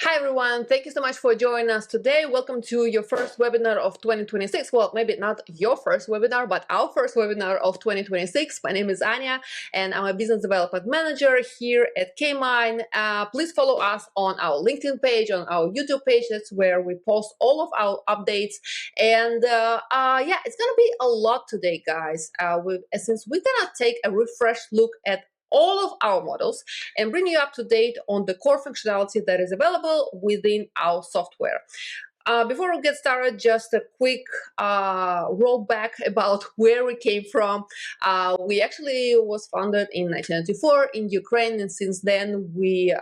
Hi everyone, thank you so much for joining us today. Welcome to your first webinar of 2026. Well, maybe not your first webinar, but our first webinar of 2026. My name is Anya and I'm a business development manager here at K-Mine. Please follow us on our LinkedIn page, on our YouTube page. That's where we post all of our updates. And yeah, it's gonna be a lot today, guys. Since we're gonna take a refreshed look at all of our models and bring you up to date on the core functionality that is available within our software. Before we get started, just a quick rollback about where we came from. We actually was founded in 1994 in Ukraine, and since then we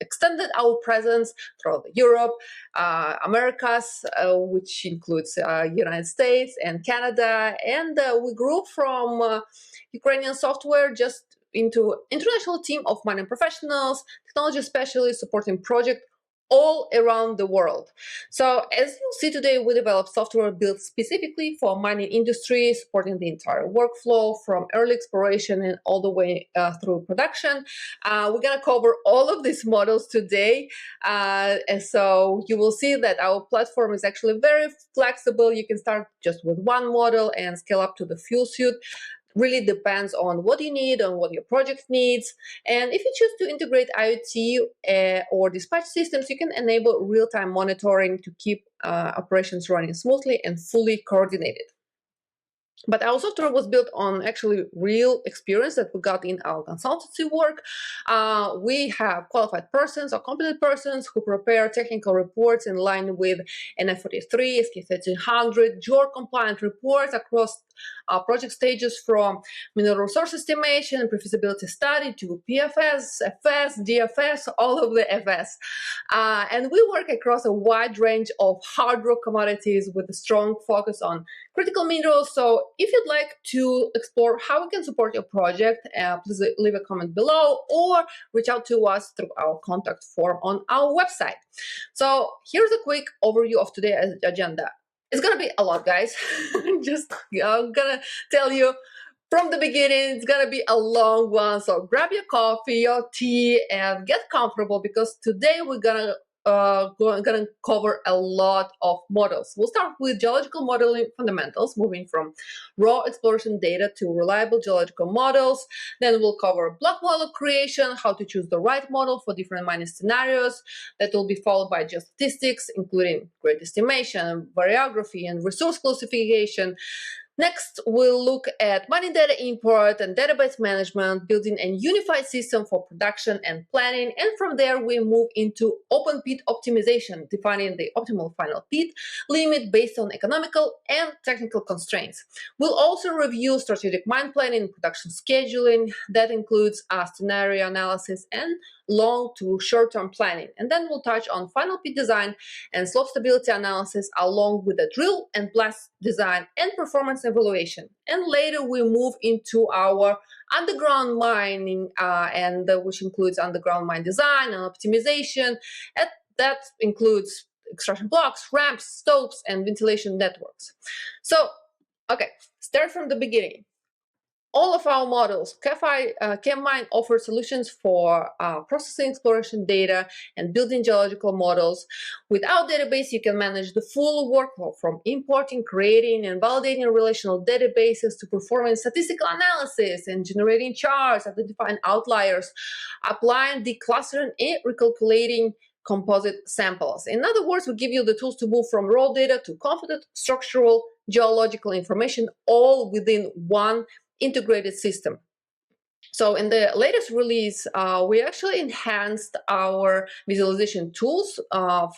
extended our presence throughout Europe, Americas, which includes United States and Canada, and we grew from Ukrainian software just into international team of mining professionals, technology specialists supporting projects all around the world. So as you see today, we develop software built specifically for mining industry, supporting the entire workflow from early exploration and all the way through production. We're gonna cover all of these models today. And so you will see that our platform is actually very flexible. You can start just with one model and scale up to the full suite. Really depends on what you need, on what your project needs. And if you choose to integrate IoT or dispatch systems, you can enable real-time monitoring to keep operations running smoothly and fully coordinated. But our software was built on actually real experience that we got in our consultancy work. We have qualified persons or competent persons who prepare technical reports in line with NF43, SK1300, JOR compliant reports across project stages from mineral resource estimation and pre-feasibility study to PFS, FS, DFS, all of the FS. And we work across a wide range of hard rock commodities with a strong focus on critical minerals. So if you'd like to explore how we can support your project, please leave a comment below or reach out to us through our contact form on our website. So here's a quick overview of today's agenda. It's gonna be a lot, guys. I'm gonna tell you from the beginning, it's gonna be a long one. So grab your coffee, your tea, and get comfortable because today we're gonna cover a lot of models. We'll start with geological modeling fundamentals, moving from raw exploration data to reliable geological models. Then we'll cover block model creation, how to choose the right model for different mining scenarios. That will be followed by geostatistics, including grade estimation, variography, and resource classification. Next, we'll look at mining data import and database management, building a unified system for production and planning. And from there, we move into open pit optimization, defining the optimal final pit limit based on economical and technical constraints. We'll also review strategic mine planning and production scheduling. That includes scenario analysis and long to short-term planning. And then we'll touch on final pit design and slope stability analysis along with the drill and blast design and performance evaluation. And later we move into our underground mining which includes underground mine design and optimization. And that includes extraction blocks, ramps, stopes, and ventilation networks. So, okay, start from the beginning. All of our models, K-Mine offers solutions for processing exploration data and building geological models. With our database, you can manage the full workflow from importing, creating, and validating relational databases to performing statistical analysis and generating charts, identifying outliers, applying declustering and recalculating composite samples. In other words, we give you the tools to move from raw data to confident structural geological information all within one integrated system. So in the latest release, we actually enhanced our visualization tools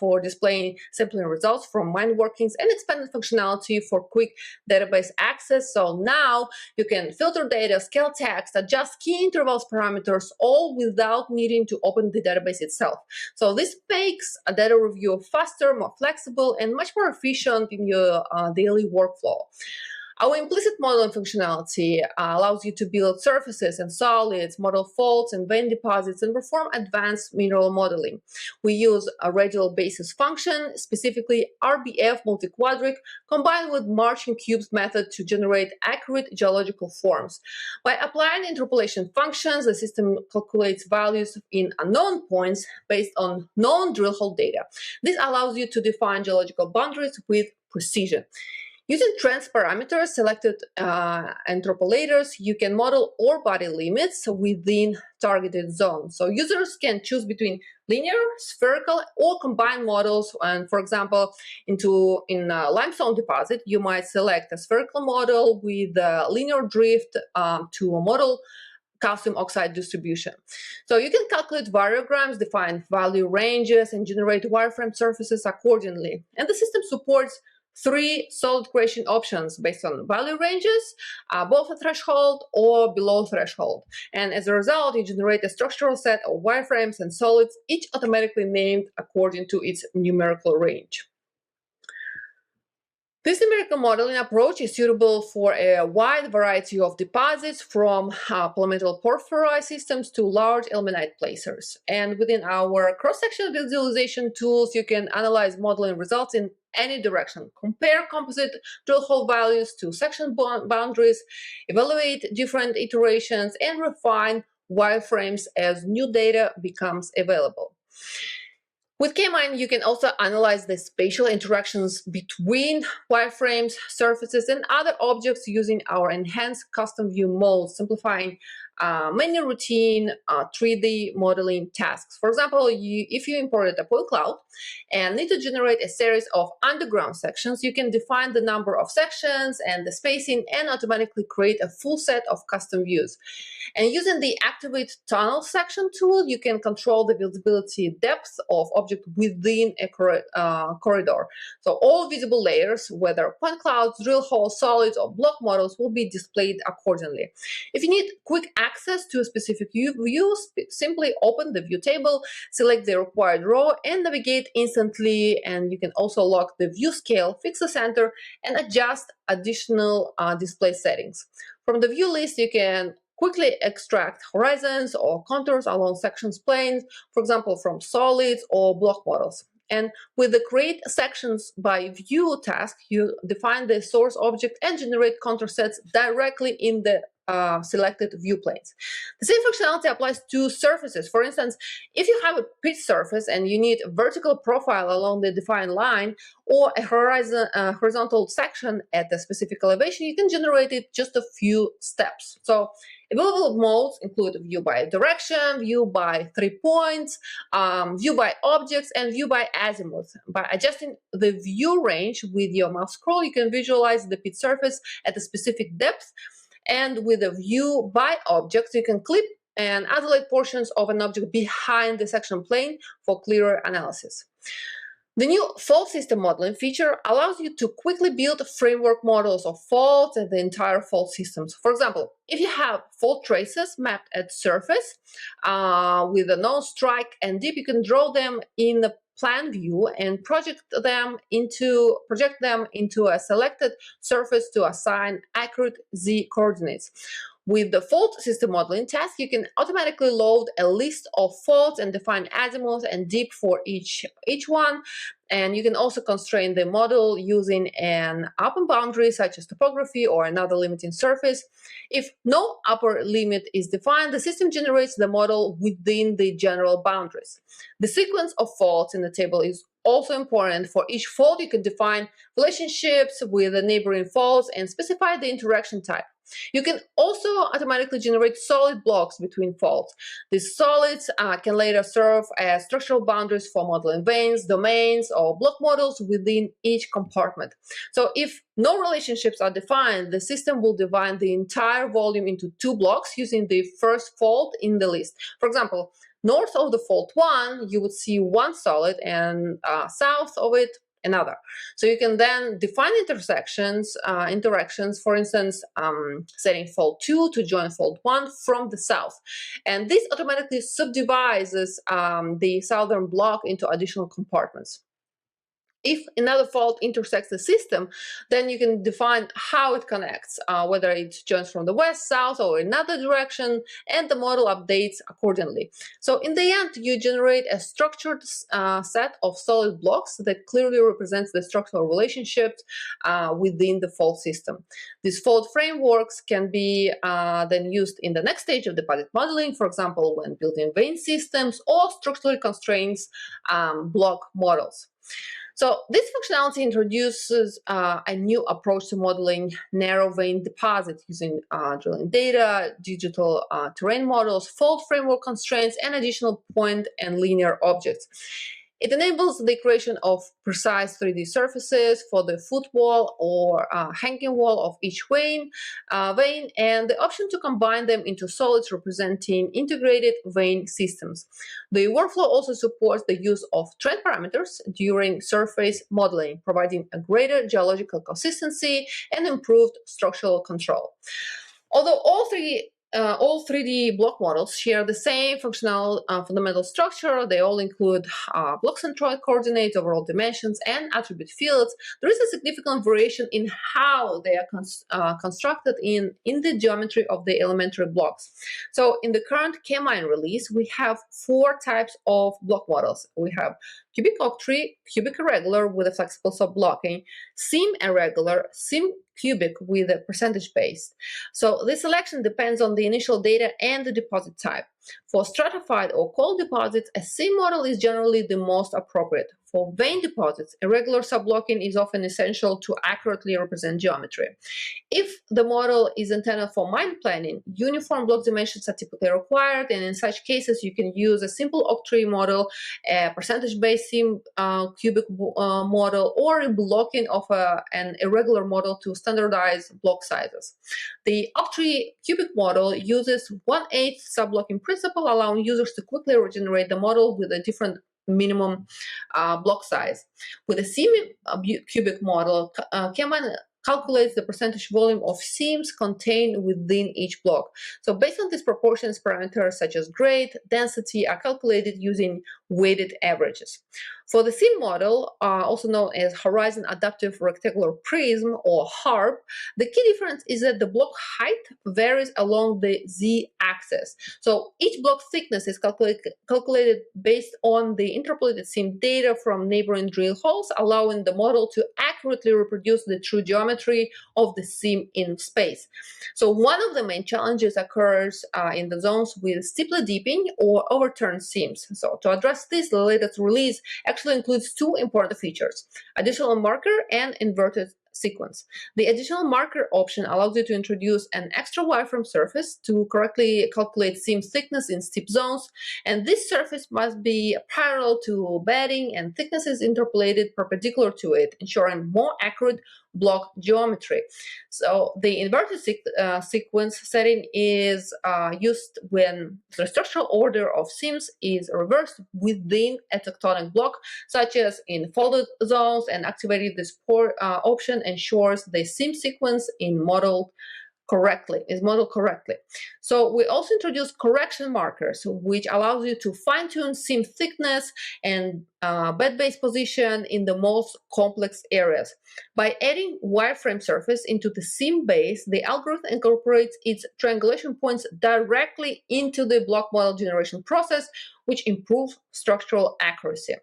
for displaying sampling results from mine workings and expanded functionality for quick database access. So now you can filter data, scale text, adjust key intervals parameters, all without needing to open the database itself. So this makes a data review faster, more flexible, and much more efficient in your daily workflow. Our implicit modeling functionality allows you to build surfaces and solids, model faults and vein deposits, and perform advanced mineral modeling. We use a radial basis function, specifically RBF multiquadric, combined with Marching cubes method to generate accurate geological forms. By applying interpolation functions, the system calculates values in unknown points based on known drill hole data. This allows you to define geological boundaries with precision. Using trans parameters, selected interpolators, you can model ore body limits within targeted zones. So users can choose between linear, spherical, or combined models. And for example, in a limestone deposit, you might select a spherical model with linear drift to model calcium oxide distribution. So you can calculate variograms, define value ranges, and generate wireframe surfaces accordingly. And the system supports 3 solid creation options based on value ranges, above a threshold or below threshold. And as a result, you generate a structural set of wireframes and solids, each automatically named according to its numerical range. This numerical modeling approach is suitable for a wide variety of deposits, from polymetal porphyry systems to large ilmenite placers. And within our cross-sectional visualization tools, you can analyze modeling results in any direction, compare composite drill hole values to section boundaries, evaluate different iterations, and refine wireframes as new data becomes available. With K-Mine, you can also analyze the spatial interactions between wireframes, surfaces, and other objects using our enhanced custom view modes, simplifying many routine 3D modeling tasks. For example, if you imported a point cloud and need to generate a series of underground sections, you can define the number of sections and the spacing and automatically create a full set of custom views. And using the Activate Tunnel Section tool, you can control the visibility depth of object within a corridor. So all visible layers, whether point clouds, drill holes, solids, or block models, will be displayed accordingly. If you need quick access to a specific view, simply open the view table, select the required row, and navigate instantly. And you can also lock the view scale, fix the center, and adjust additional display settings. From the view list, you can quickly extract horizons or contours along sections planes, for example, from solids or block models. And with the Create Sections by View task, you define the source object and generate contour sets directly in the selected view planes. The same functionality applies to surfaces. For instance, if you have a pitch surface and you need a vertical profile along the defined line or a horizontal section at a specific elevation, you can generate it just a few steps. So available modes include view by direction, view by 3 points, view by objects, and view by azimuth. By adjusting the view range with your mouse scroll, you can visualize the pit surface at a specific depth. And with a view by objects, you can clip and isolate portions of an object behind the section plane for clearer analysis. The new fault system modeling feature allows you to quickly build framework models of faults and the entire fault systems. For example, if you have fault traces mapped at surface with a known strike and dip, you can draw them in the plan view and project them into a selected surface to assign accurate Z coordinates. With the fault system modeling task, you can automatically load a list of faults and define azimuth and dip for each one. And you can also constrain the model using an upper boundary, such as topography or another limiting surface. If no upper limit is defined, the system generates the model within the general boundaries. The sequence of faults in the table is also important. For each fault, you can define relationships with the neighboring faults and specify the interaction type. You can also automatically generate solid blocks between faults. These solids can later serve as structural boundaries for modeling veins, domains, or block models within each compartment. So if no relationships are defined, the system will divide the entire volume into 2 blocks using the first fault in the list. For example, north of the fault 1, you would see one solid, and south of it, another. So you can then define interactions, for instance, setting fault 2 to join fault 1 from the south. And this automatically subdivides the southern block into additional compartments. If another fault intersects the system, then you can define how it connects, whether it joins from the west, south, or another direction, and the model updates accordingly. So in the end, you generate a structured set of solid blocks that clearly represents the structural relationships within the fault system. These fault frameworks can be then used in the next stage of deposit modeling, for example, when building vein systems or structurally constrained block models. So this functionality introduces a new approach to modeling narrow vein deposits using drilling data, digital terrain models, fault framework constraints, and additional point and linear objects. It enables the creation of precise 3D surfaces for the footwall or hanging wall of each vein, and the option to combine them into solids representing integrated vein systems. The workflow also supports the use of trend parameters during surface modeling, providing a greater geological consistency and improved structural control. Although all 3D block models share the same functional fundamental structure. They all include block centroid coordinates, overall dimensions, and attribute fields. There is a significant variation in how they are constructed in the geometry of the elementary blocks. So in the current K-Mine release, we have 4 types of block models. We have cubic octree, cubic irregular with a flexible sub-blocking, seam irregular, seam cubic with a percentage based. So this selection depends on the initial data and the deposit type. For stratified or cold deposits, a seam model is generally the most appropriate. For vein deposits, irregular sub-blocking is often essential to accurately represent geometry. If the model is intended for mine planning, uniform block dimensions are typically required, and in such cases, you can use a simple octree model, a percentage-based seam cubic model, or a blocking of an irregular model to standardize block sizes. The octree cubic model uses 1/8 sub-blocking principle, allowing users to quickly regenerate the model with a different minimum block size. With a seam cubic model, K-Mine calculates the percentage volume of seams contained within each block. So based on these proportions, parameters such as grade, density are calculated using weighted averages. For the seam model, also known as Horizon Adaptive Rectangular Prism or HARP, the key difference is that the block height varies along the z-axis. So each block thickness is calculated based on the interpolated seam data from neighboring drill holes, allowing the model to accurately reproduce the true geometry of the seam in space. So one of the main challenges occurs in the zones with steeply dipping or overturned seams. So to address this, the latest release actually includes 2 important features: additional marker and inverted sequence. The additional marker option allows you to introduce an extra wireframe surface to correctly calculate seam thickness in steep zones, and this surface must be parallel to bedding and thicknesses interpolated perpendicular to it, ensuring more accurate block geometry. So the inverted sequence setting is used when the structural order of seams is reversed within a tectonic block, such as in folded zones, and activating this option ensures the seam sequence is modeled correctly. So we also introduced correction markers, which allows you to fine-tune seam thickness and bed base position in the most complex areas. By adding wireframe surface into the seam base, the algorithm incorporates its triangulation points directly into the block model generation process, which improves structural accuracy.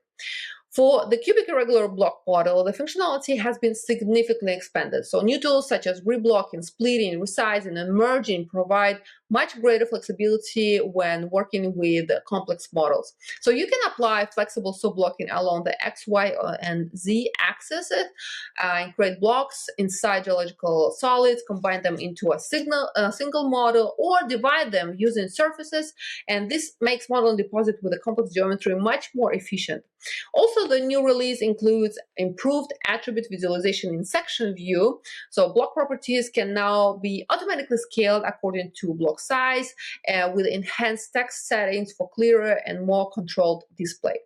For the cubic irregular block model, the functionality has been significantly expanded. So new tools such as reblocking, splitting, resizing, and merging provide much greater flexibility when working with complex models. So you can apply flexible sub-blocking along the X, Y, and Z axes and create blocks inside geological solids, combine them into a single model, or divide them using surfaces, and this makes modeling deposit with a complex geometry much more efficient. Also, the new release includes improved attribute visualization in section view. So block properties can now be automatically scaled according to block size with enhanced text settings for clearer and more controlled display.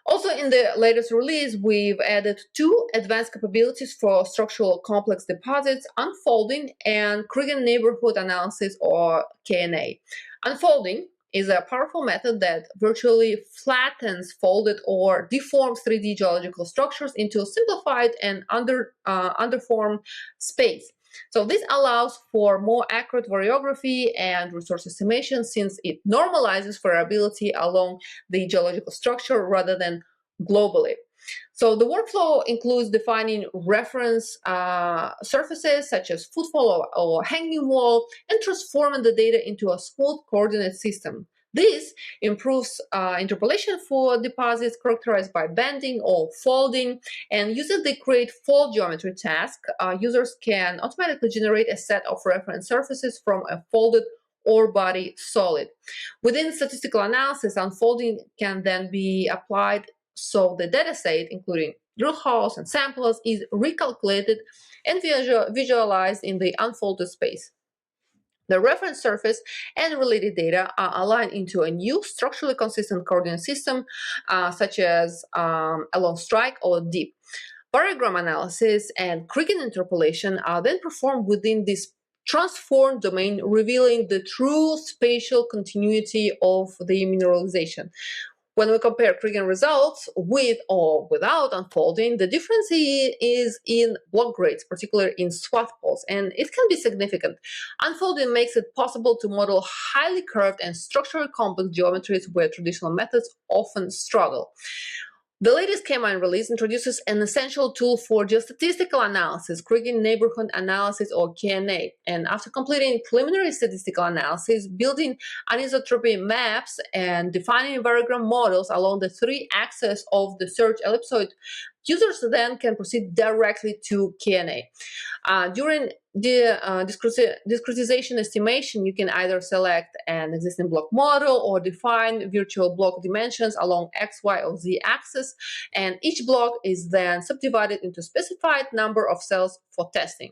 Also, in the latest release, we've added 2 advanced capabilities for structural complex deposits: unfolding and kriging neighborhood analysis, or KNA. Unfolding is a powerful method that virtually flattens folded or deformed 3D geological structures into a simplified and underformed space. So this allows for more accurate variography and resource estimation, since it normalizes variability along the geological structure rather than globally. So the workflow includes defining reference surfaces such as footfall or hanging wall, and transforming the data into a smooth coordinate system. This improves interpolation for deposits characterized by bending or folding, and using the create fold geometry task, users can automatically generate a set of reference surfaces from a folded ore body solid. Within statistical analysis, unfolding can then be applied, so the dataset, including drill holes and samples, is recalculated and visualized in the unfolded space. The reference surface and related data are aligned into a new structurally consistent coordinate system, such as along strike or dip. Variogram analysis and kriging interpolation are then performed within this transformed domain, revealing the true spatial continuity of the mineralization. When we compare kriging results with or without unfolding, the difference is in block grades, particularly in swath poles, and it can be significant. Unfolding makes it possible to model highly curved and structurally complex geometries where traditional methods often struggle. The latest K-Mine release introduces an essential tool for geostatistical analysis, kriging neighborhood analysis, or KNA. And after completing preliminary statistical analysis, building anisotropy maps, and defining variogram models along the three axes of the search ellipsoid, users then can proceed directly to KNA. During the discretization estimation, you can either select an existing block model or define virtual block dimensions along X, Y, or Z axis, and each block is then subdivided into a specified number of cells for testing.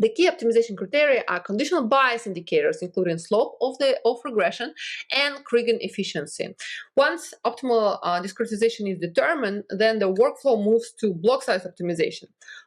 The key optimization criteria are conditional bias indicators, including slope of regression and kriging efficiency. Once optimal discretization is determined, then the workflow moves to block size optimization.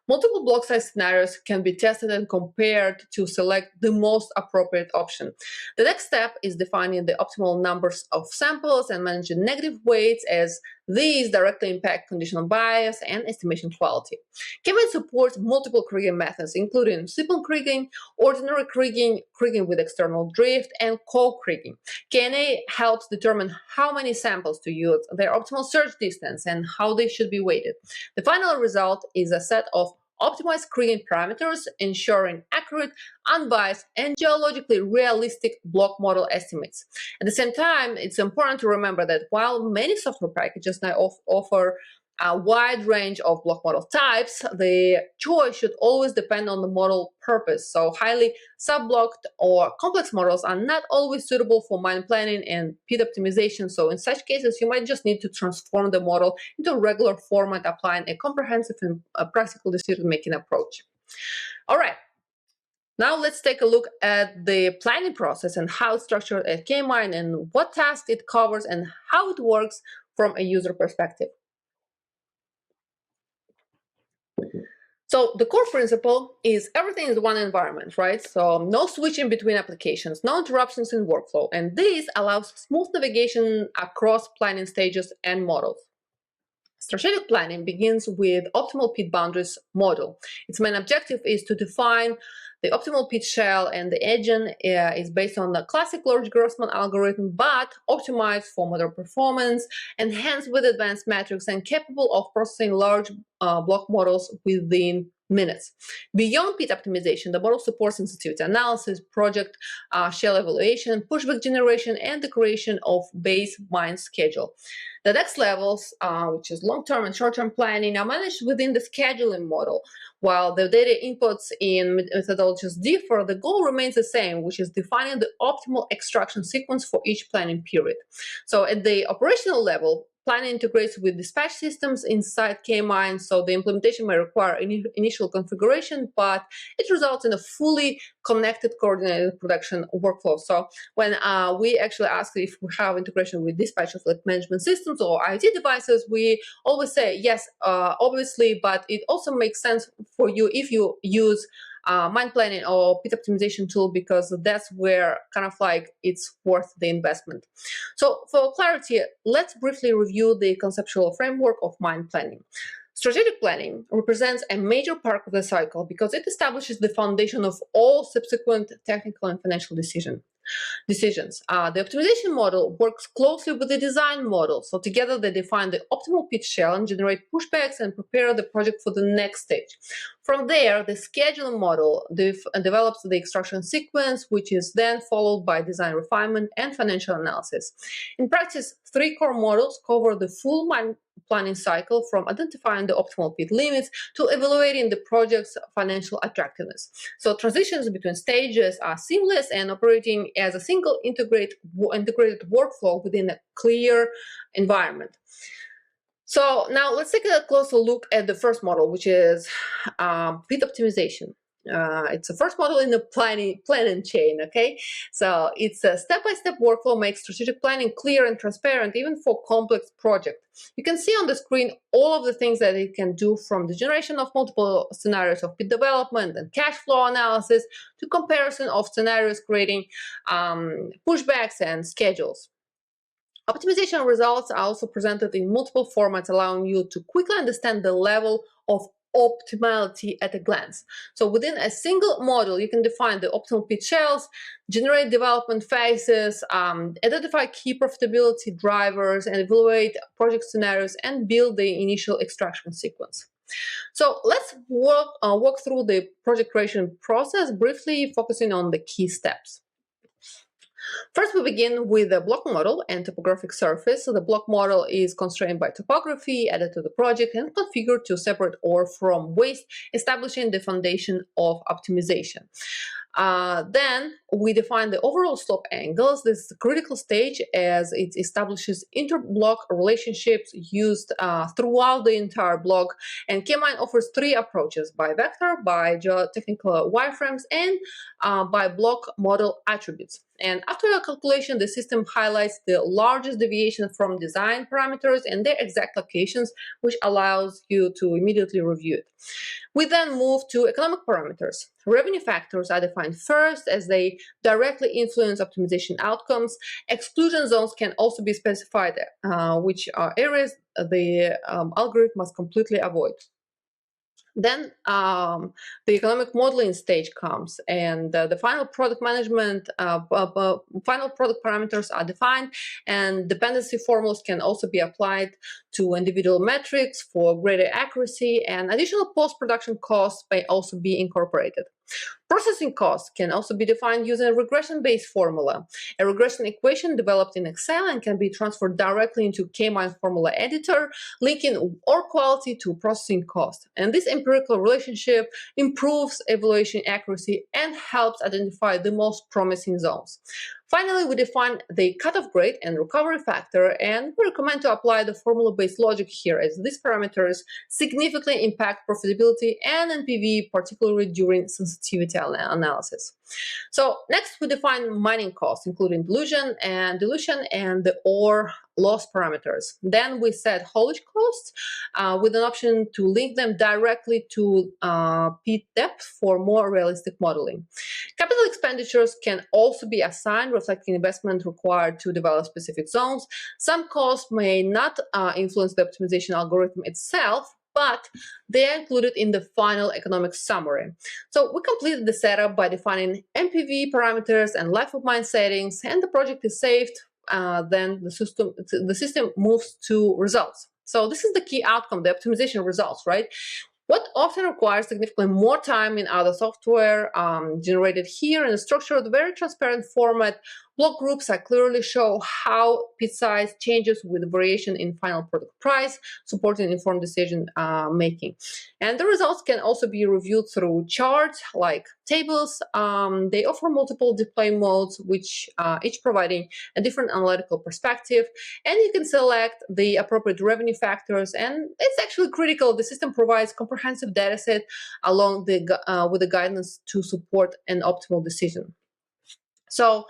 Multiple block size scenarios can be tested and compared to select the most appropriate option. The next step is defining the optimal numbers of samples and managing negative weights, as these directly impact conditional bias and estimation quality. K-Mine supports multiple kriging methods, including simple kriging, ordinary kriging, kriging with external drift, and co-kriging. KNA helps determine how many samples to use, their optimal search distance, and how they should be weighted. The final result is a set of optimized kriging parameters, ensuring accurate, unbiased, and geologically realistic block model estimates. At the same time, it's important to remember that while many software packages now offer a wide range of block model types, the choice should always depend on the model purpose. So highly sub-blocked or complex models are not always suitable for mine planning and pit optimization. So in such cases, you might just need to transform the model into a regular format, applying a comprehensive and practical decision-making approach. All right. Now let's take a look at the planning process and how it's structured at K-Mine, and what tasks it covers and how it works from a user perspective. So the core principle is everything is one environment, right? So no switching between applications, no interruptions in workflow, and this allows smooth navigation across planning stages and models. Strategic planning begins with optimal pit boundaries model. Its main objective is to define the optimal pit shell, and the engine is based on the classic Lerchs-Grossmann algorithm, but optimized for model performance, enhanced with advanced metrics, and capable of processing large block models within minutes. Beyond pit optimization, the model supports sensitivity analysis, project shell evaluation, pushback generation, and the creation of base mine schedule. The next levels, which is long-term and short-term planning, are managed within the scheduling model. While the data inputs in methodologies differ, the goal remains the same, which is defining the optimal extraction sequence for each planning period. So at the operational level, planning integrates with dispatch systems inside K-Mine, so the implementation may require initial configuration, but it results in a fully connected, coordinated production workflow. So when we actually ask if we have integration with dispatch of fleet management systems or IoT devices, we always say yes, obviously, but it also makes sense for you if you use mine planning or pit optimization tool, because that's where kind of like it's worth the investment. So for clarity, let's briefly review the conceptual framework of mine planning. Strategic planning represents a major part of the cycle because it establishes the foundation of all subsequent technical and financial decisions. The optimization model works closely with the design model, so together they define the optimal pit shell and generate pushbacks and prepare the project for the next stage. From there, the scheduling model develops the extraction sequence, which is then followed by design refinement and financial analysis. In practice, 3 core models cover the full mine planning cycle, from identifying the optimal pit limits to evaluating the project's financial attractiveness. So transitions between stages are seamless and operating as a single integrated workflow within a clear environment. So now let's take a closer look at the first model, which is pit optimization. It's the first model in the planning chain, okay? So it's a step-by-step workflow, makes strategic planning clear and transparent, even for complex projects. You can see on the screen all of the things that it can do, from the generation of multiple scenarios of pit development and cash flow analysis to comparison of scenarios, creating pushbacks and schedules. Optimization results are also presented in multiple formats, allowing you to quickly understand the level of optimality at a glance. So within a single model, you can define the optimal pit shells, generate development phases, identify key profitability drivers, and evaluate project scenarios and build the initial extraction sequence. So let's walk through the project creation process, briefly focusing on the key steps. First, we begin with the block model and topographic surface. So the block model is constrained by topography, added to the project, and configured to separate ore from waste, establishing the foundation of optimization. Then we define the overall slope angles. This is a critical stage as it establishes interblock relationships used throughout the entire block. And K-Mine offers 3 approaches: by vector, by geotechnical wireframes, and by block model attributes. And after a calculation, the system highlights the largest deviation from design parameters and their exact locations, which allows you to immediately review it. We then move to economic parameters. Revenue factors are defined first, as they directly influence optimization outcomes. Exclusion zones can also be specified, which are areas the algorithm must completely avoid. Then the economic modeling stage comes, and the final product management, final product parameters are defined, and dependency formulas can also be applied to individual metrics for greater accuracy, and additional post-production costs may also be incorporated. Processing costs can also be defined using a regression-based formula. A regression equation developed in Excel and can be transferred directly into K-Mine formula editor, linking ore quality to processing cost. And this empirical relationship improves evaluation accuracy and helps identify the most promising zones. Finally, we define the cutoff grade and recovery factor, and we recommend to apply the formula-based logic here, as these parameters significantly impact profitability and NPV, particularly during sensitivity analysis. So next, we define mining costs, including dilution and the ore loss parameters. Then we set haulage costs with an option to link them directly to pit depth for more realistic modeling. Capital expenditures can also be assigned, reflecting investment required to develop specific zones. Some costs may not influence the optimization algorithm itself, but they are included in the final economic summary. So we completed the setup by defining NPV parameters and life of mine settings, and the project is saved. Then the system moves to results. So this is the key outcome, the optimization results, right? What often requires significantly more time in other software generated here in a structured, very transparent format. Block groups clearly show how pit size changes with variation in final product price, supporting informed decision making. And the results can also be reviewed through charts like tables. They offer multiple display modes, which each providing a different analytical perspective. And you can select the appropriate revenue factors. And it's actually critical. The system provides comprehensive data set with the guidance to support an optimal decision. So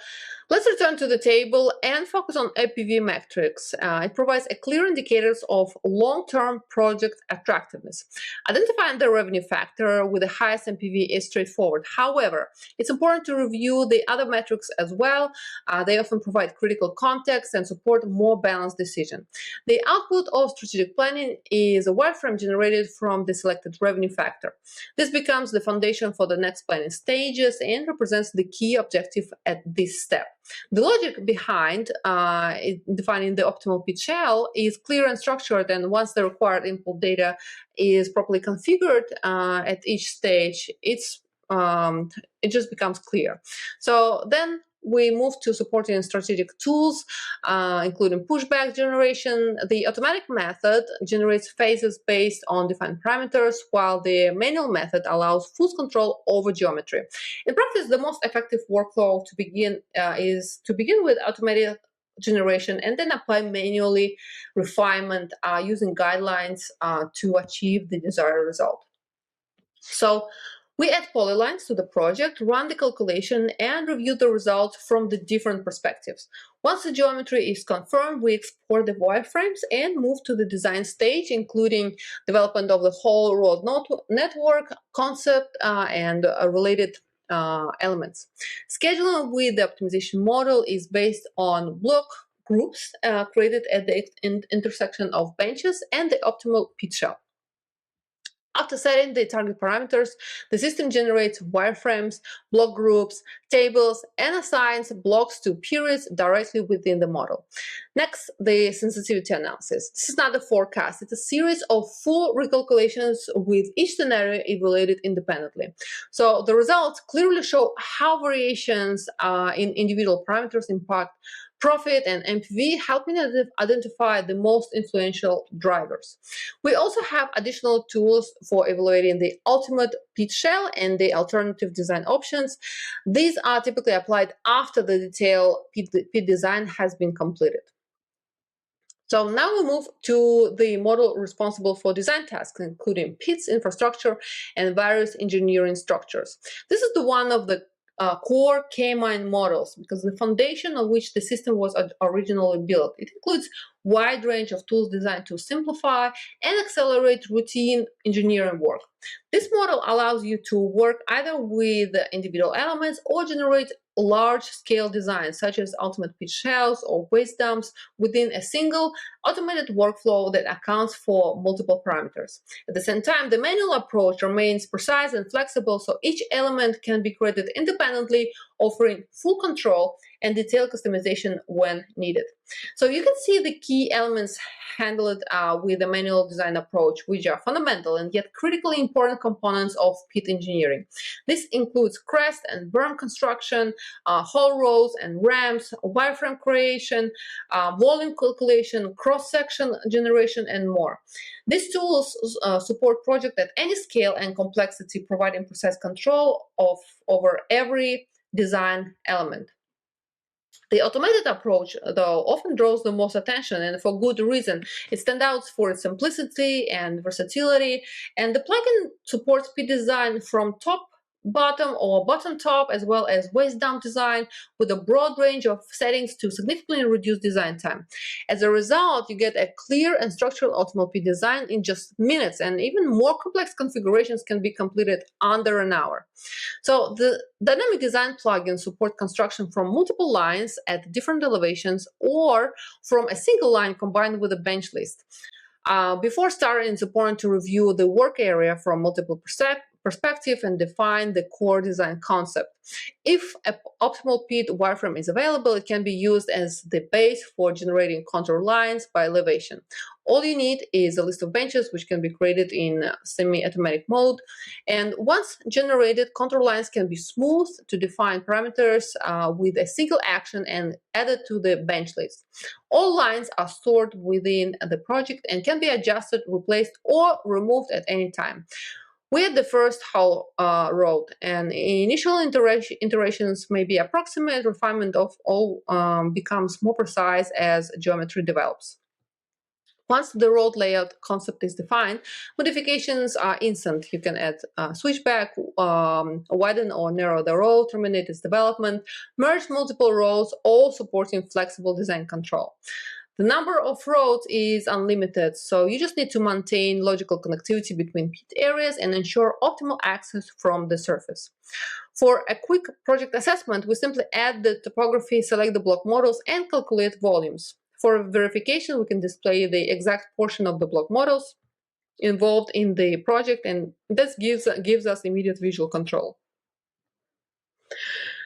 Let's return to the table and focus on APV metrics. It provides a clear indicators of long-term project attractiveness. Identifying the revenue factor with the highest MPV is straightforward. However, it's important to review the other metrics as well. They often provide critical context and support more balanced decision. The output of strategic planning is a wireframe generated from the selected revenue factor. This becomes the foundation for the next planning stages and represents the key objective at this step. The logic behind defining the optimal pit shell is clear and structured, and once the required input data is properly configured at each stage, it just becomes clear. So then we move to supporting strategic tools, including pushback generation. The automatic method generates phases based on defined parameters, while the manual method allows full control over geometry. In practice, the most effective workflow to begin is to begin with automated generation and then apply manually refinement using guidelines to achieve the desired result. So we add polylines to the project, run the calculation, and review the results from the different perspectives. Once the geometry is confirmed, we export the wireframes and move to the design stage, including development of the whole road network, concept, and related elements. Scheduling with the optimization model is based on block groups created at the intersection of benches and the optimal pit shell. After setting the target parameters, the system generates wireframes, block groups, tables, and assigns blocks to periods directly within the model. Next, the sensitivity analysis. This is not a forecast. It's a series of full recalculations with each scenario evaluated independently. So the results clearly show how variations in individual parameters impact profit and MPV, helping identify the most influential drivers. We also have additional tools for evaluating the ultimate pit shell and the alternative design options. These are typically applied after the detailed pit design has been completed. So now we move to the model responsible for design tasks, including pits, infrastructure, and various engineering structures. This is the one of the core K-mine models, because the foundation on which the system was originally built. It includes wide range of tools designed to simplify and accelerate routine engineering work. This model allows you to work either with individual elements or generate large-scale designs, such as ultimate pit shells or waste dumps, within a single automated workflow that accounts for multiple parameters. At the same time, the manual approach remains precise and flexible, so each element can be created independently, offering full control and detailed customization when needed. So you can see the key elements handled with the manual design approach, which are fundamental and yet critically important components of pit engineering. This includes crest and berm construction, haul roads and ramps, wireframe creation, volume calculation, cross-section generation, and more. These tools support projects at any scale and complexity, providing precise control over every design element. The automated approach, though, often draws the most attention, and for good reason. It stands out for its simplicity and versatility, and the plugin supports pit design from top bottom or bottom top, as well as waste dump design, with a broad range of settings to significantly reduce design time. As a result, you get a clear and structural optimal pit design in just minutes, and even more complex configurations can be completed under an hour. So the dynamic design plugin supports construction from multiple lines at different elevations or from a single line combined with a bench list. Before starting, it's important to review the work area from multiple perspective and define the core design concept. If an optimal pit wireframe is available, it can be used as the base for generating contour lines by elevation. All you need is a list of benches, which can be created in semi-automatic mode. And once generated, contour lines can be smoothed to define parameters with a single action and added to the bench list. All lines are stored within the project and can be adjusted, replaced, or removed at any time. We had the first haul road, and initial iterations may be approximate. Refinement of all becomes more precise as geometry develops. Once the road layout concept is defined, modifications are instant. You can add switchback, widen or narrow the road, terminate its development, merge multiple roads, all supporting flexible design control. The number of roads is unlimited, so you just need to maintain logical connectivity between pit areas and ensure optimal access from the surface. For a quick project assessment, we simply add the topography, select the block models, and calculate volumes. For verification, we can display the exact portion of the block models involved in the project, and this gives us immediate visual control.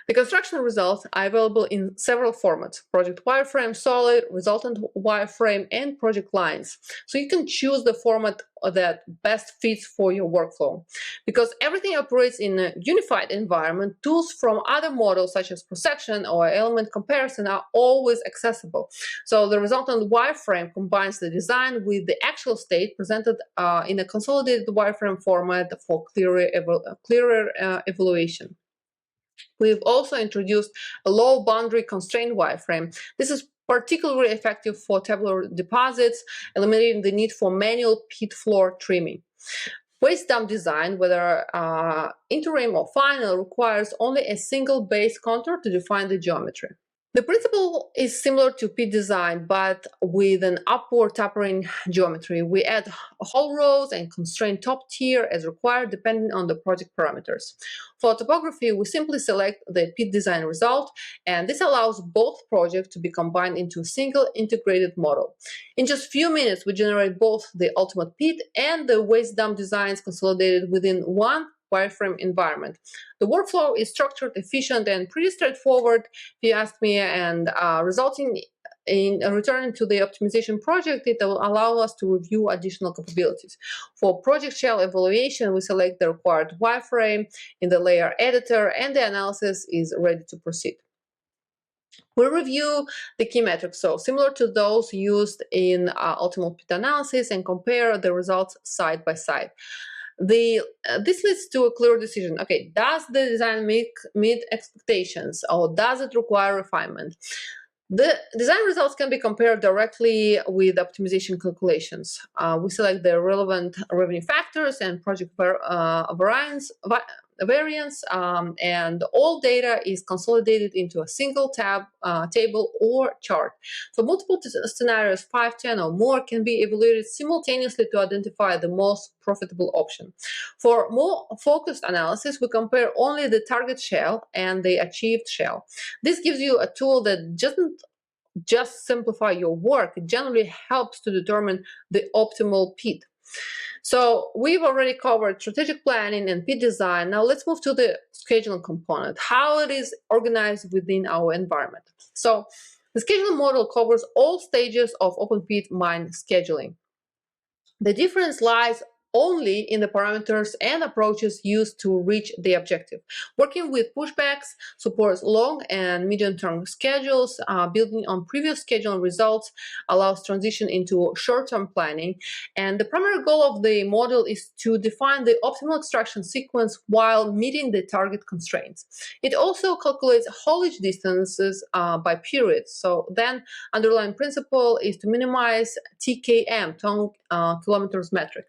The construction results are available in several formats: project wireframe, solid, resultant wireframe, and project lines. So you can choose the format that best fits for your workflow. Because everything operates in a unified environment, tools from other models such as cross-section or element comparison are always accessible. So the resultant wireframe combines the design with the actual state presented in a consolidated wireframe format for clearer evaluation. We've also introduced a low boundary constraint wireframe. This is particularly effective for tabular deposits, eliminating the need for manual pit floor trimming. Waste dump design, whether interim or final, requires only a single base contour to define the geometry. The principle is similar to pit design, but with an upward tapering geometry. We add whole rows and constrain top tier as required depending on the project parameters. For topography, we simply select the pit design result, and this allows both projects to be combined into a single integrated model. In just a few minutes, we generate both the ultimate pit and the waste dump designs consolidated within one wireframe environment. The workflow is structured, efficient, and pretty straightforward, if you ask me, and resulting in returning to the optimization project, it will allow us to review additional capabilities. For project shell evaluation, we select the required wireframe in the layer editor, and the analysis is ready to proceed. We review the key metrics, so similar to those used in optimal pit analysis, and compare the results side by side. This leads to a clear decision. Okay, does the design meet expectations, or does it require refinement? The design results can be compared directly with optimization calculations. We select the relevant revenue factors and project variance, and all data is consolidated into a single table or chart. For multiple scenarios, 5, 10, or more can be evaluated simultaneously to identify the most profitable option. For more focused analysis, we compare only the target shell and the achieved shell. This gives you a tool that doesn't just simplify your work, it generally helps to determine the optimal pit. So we've already covered strategic planning and pit design. Now let's move to the scheduling component, how it is organized within our environment. So the scheduling model covers all stages of open pit mine scheduling. The difference lies only in the parameters and approaches used to reach the objective. Working with pushbacks supports long and medium-term schedules. Building on previous scheduling results allows transition into short-term planning. And the primary goal of the model is to define the optimal extraction sequence while meeting the target constraints. It also calculates haulage distances by period. So then, underlying principle is to minimize TKM, ton kilometers metric.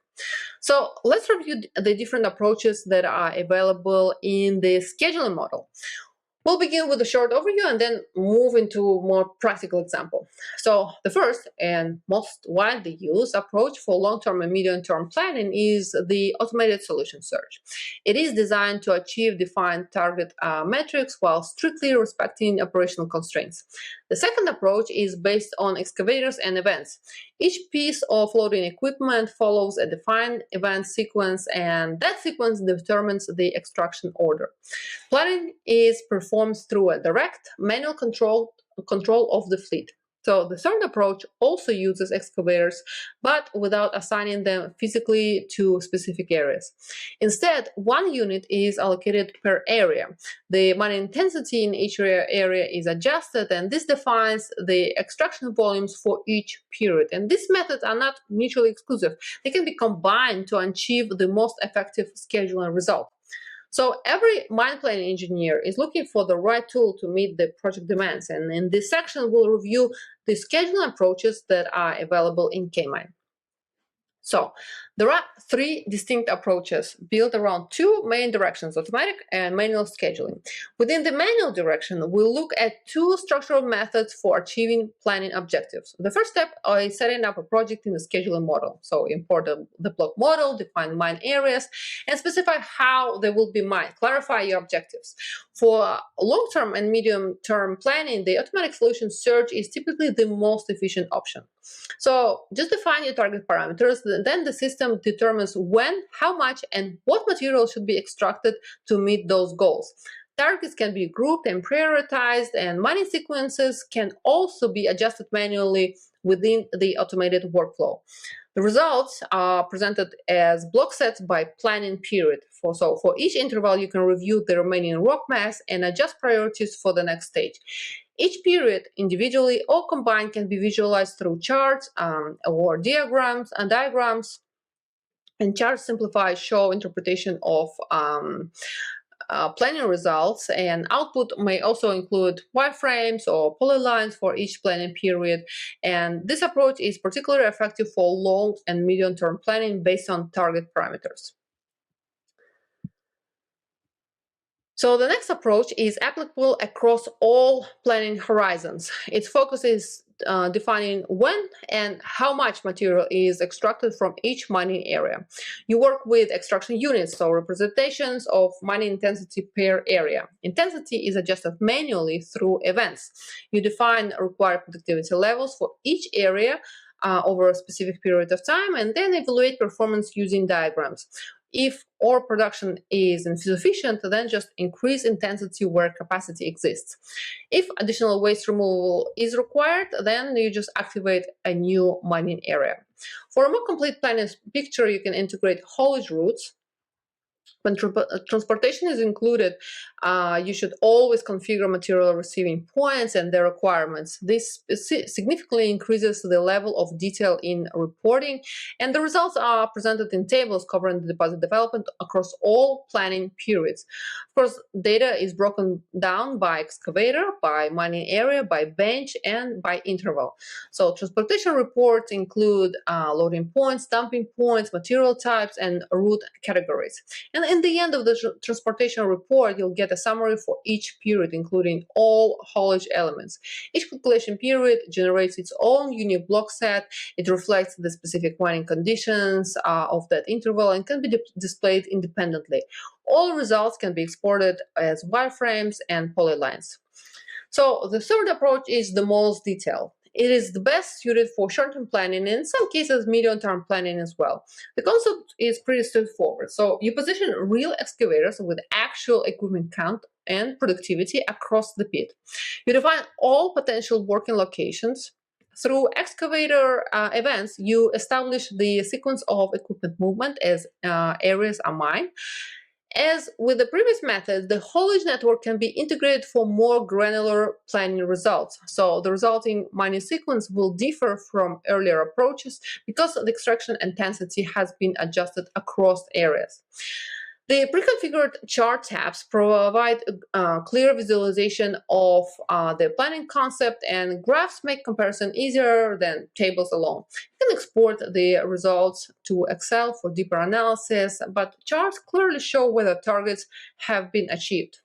So let's review the different approaches that are available in the scheduling model. We'll begin with a short overview and then move into a more practical example. So the first and most widely used approach for long-term and medium-term planning is the automated solution search. It is designed to achieve defined target metrics while strictly respecting operational constraints. The second approach is based on excavators and events. Each piece of loading equipment follows a defined event sequence, and that sequence determines the extraction order. Planning is performed through a direct manual control of the fleet. So the third approach also uses excavators, but without assigning them physically to specific areas. Instead, one unit is allocated per area. The mining intensity in each area is adjusted, and this defines the extraction volumes for each period. And these methods are not mutually exclusive. They can be combined to achieve the most effective scheduling result. So every mine planning engineer is looking for the right tool to meet the project demands, and in this section we'll review the scheduling approaches that are available in K-Mine. So there are three distinct approaches built around two main directions, automatic and manual scheduling. Within the manual direction, we'll look at two structural methods for achieving planning objectives. The first step is setting up a project in the scheduling model. So import the block model, define mine areas, and specify how they will be mined. Clarify your objectives. For long-term and medium-term planning, the automatic solution search is typically the most efficient option. So just define your target parameters, then the system determines when, how much, and what material should be extracted to meet those goals. Targets can be grouped and prioritized, and mining sequences can also be adjusted manually within the automated workflow. The results are presented as block sets by planning period. So for each interval, you can review the remaining rock mass and adjust priorities for the next stage. Each period, individually or combined, can be visualized through charts or diagrams. And charts simplify show interpretation of planning results, and output may also include wireframes or polylines for each planning period. And this approach is particularly effective for long and medium-term planning based on target parameters. So the next approach is applicable across all planning horizons. Its focus is defining when and how much material is extracted from each mining area. You work with extraction units, so representations of mining intensity per area. Intensity is adjusted manually through events. You define required productivity levels for each area over a specific period of time, and then evaluate performance using diagrams. If ore production is insufficient, then just increase intensity where capacity exists. If additional waste removal is required, then you just activate a new mining area. For a more complete planning picture, you can integrate haulage routes. When transportation is included, you should always configure material receiving points and their requirements. This significantly increases the level of detail in reporting, and the results are presented in tables covering the deposit development across all planning periods. Of course, data is broken down by excavator, by mining area, by bench, and by interval. So transportation reports include loading points, dumping points, material types, and route categories. And in the end of the transportation report, you'll get a summary for each period, including all haulage elements. Each calculation period generates its own unique block set. It reflects the specific mining conditions of that interval and can be displayed independently. All results can be exported as wireframes and polylines. So the third approach is the most detailed. It is the best suited for short-term planning and in some cases medium-term planning as well. The concept is pretty straightforward. So you position real excavators with actual equipment count and productivity across the pit. You define all potential working locations. Through excavator events, you establish the sequence of equipment movement as areas are mined. As with the previous method, the haulage network can be integrated for more granular planning results. So the resulting mining sequence will differ from earlier approaches because the extraction intensity has been adjusted across areas. The pre-configured chart tabs provide clear visualization of the planning concept, and graphs make comparison easier than tables alone. You can export the results to Excel for deeper analysis, but charts clearly show whether targets have been achieved.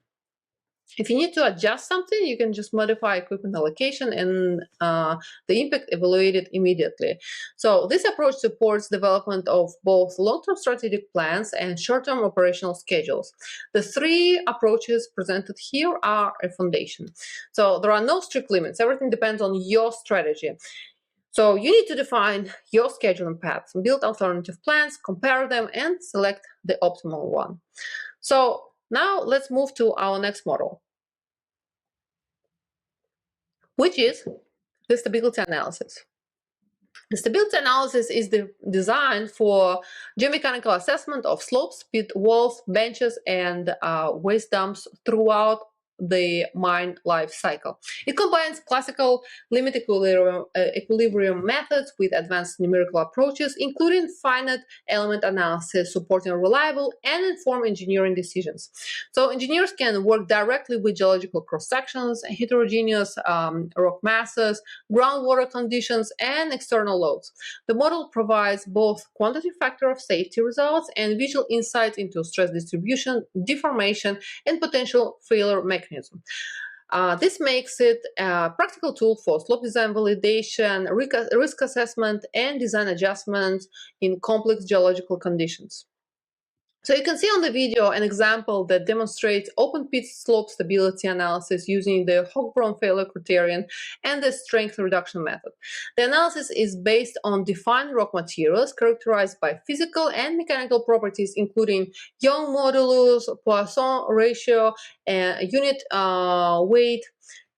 If you need to adjust something, you can just modify equipment allocation and the impact evaluated immediately. So this approach supports development of both long-term strategic plans and short-term operational schedules. The three approaches presented here are a foundation. So there are no strict limits. Everything depends on your strategy. So you need to define your scheduling paths, build alternative plans, compare them, and select the optimal one. So now let's move to our next model, which is the stability analysis. The stability analysis is designed for geomechanical assessment of slopes, pit walls, benches, and waste dumps throughout the mine life cycle. It combines classical limit equilibrium methods with advanced numerical approaches, including finite element analysis, supporting reliable and informed engineering decisions. So engineers can work directly with geological cross-sections, heterogeneous rock masses, groundwater conditions, and external loads. The model provides both quantitative factor of safety results and visual insights into stress distribution, deformation, and potential failure mechanism. This makes it a practical tool for slope design validation, risk assessment, and design adjustments in complex geological conditions. So you can see on the video an example that demonstrates open pit slope stability analysis using the Hochbrunn failure criterion and the strength reduction method. The analysis is based on defined rock materials characterized by physical and mechanical properties, including Young modulus, Poisson ratio, unit weight,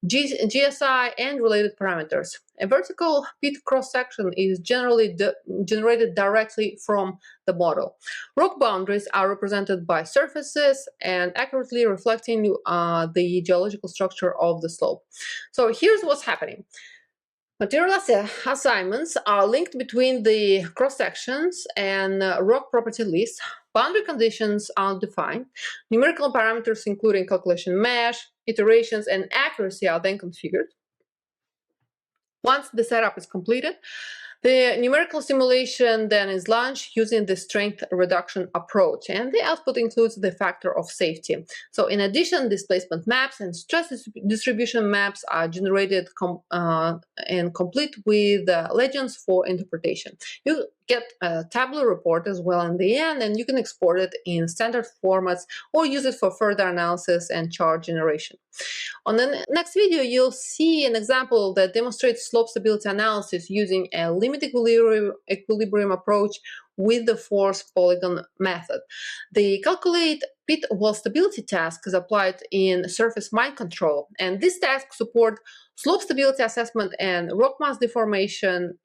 GSI, and related parameters. A vertical pit cross-section is generally generated directly from the model. Rock boundaries are represented by surfaces and accurately reflecting the geological structure of the slope. So here's what's happening. Material assignments are linked between the cross-sections and rock property lists. Boundary conditions are defined. Numerical parameters, including calculation mesh, iterations, and accuracy, are then configured. Once the setup is completed, the numerical simulation then is launched using the strength reduction approach, and the output includes the factor of safety. So in addition, displacement maps and stress distribution maps are generated and complete with legends for interpretation. You get a tabular report as well in the end, and you can export it in standard formats or use it for further analysis and chart generation. On the next video, you'll see an example that demonstrates slope stability analysis using a limit equilibrium approach with the force polygon method. The calculate pit wall stability task is applied in surface mine control, and this task supports slope stability assessment and rock mass deformation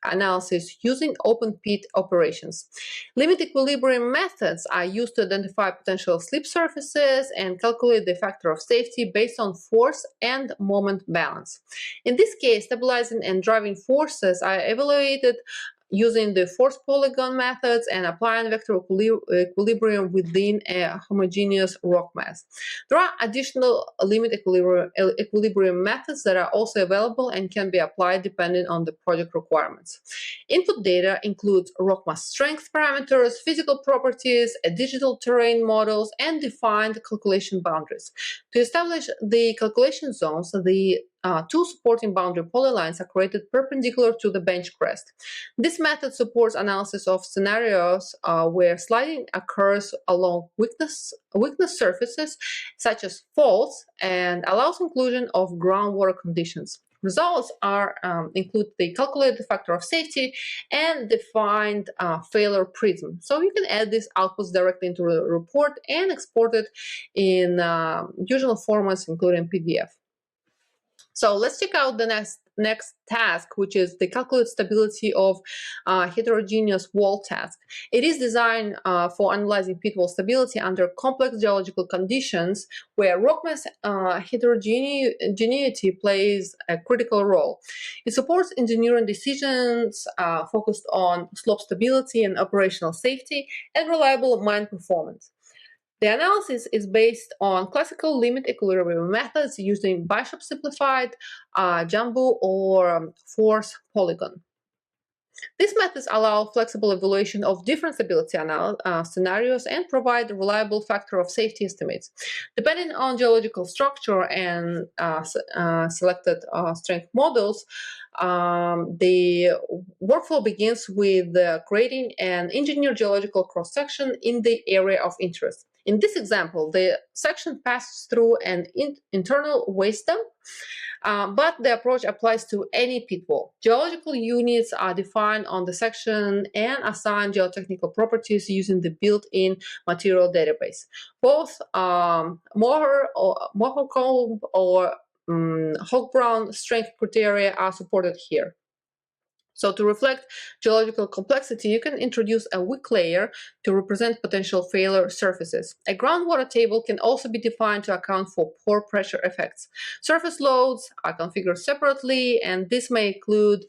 analysis using open pit operations. Limit equilibrium methods are used to identify potential slip surfaces and calculate the factor of safety based on force and moment balance. In this case, stabilizing and driving forces are evaluated using the force polygon methods and applying vector equilibrium within a homogeneous rock mass. There are additional limit equilibrium methods that are also available and can be applied depending on the project requirements. Input data includes rock mass strength parameters, physical properties, digital terrain models, and defined calculation boundaries. To establish the calculation zones, the two supporting boundary polylines are created perpendicular to the bench crest. This method supports analysis of scenarios where sliding occurs along weakness surfaces, such as faults, and allows inclusion of groundwater conditions. Results include the calculated factor of safety and defined failure prism. So you can add these outputs directly into the report and export it in usual formats, including PDF. So let's check out the next task, which is the calculate stability of heterogeneous wall task. It is designed for analyzing pit wall stability under complex geological conditions where rock mass heterogeneity plays a critical role. It supports engineering decisions focused on slope stability and operational safety and reliable mine performance. The analysis is based on classical limit equilibrium methods using Bishop simplified, jumbo, or force polygon. These methods allow flexible evaluation of different stability scenarios and provide a reliable factor of safety estimates. Depending on geological structure and selected strength models, the workflow begins with creating an engineered geological cross-section in the area of interest. In this example, the section passes through an internal waste dump, but the approach applies to any pit wall. Geological units are defined on the section and assign geotechnical properties using the built-in material database. Both Mohr or Hochbrunn strength criteria are supported here. So to reflect geological complexity, you can introduce a weak layer to represent potential failure surfaces. A groundwater table can also be defined to account for pore pressure effects. Surface loads are configured separately, and this may include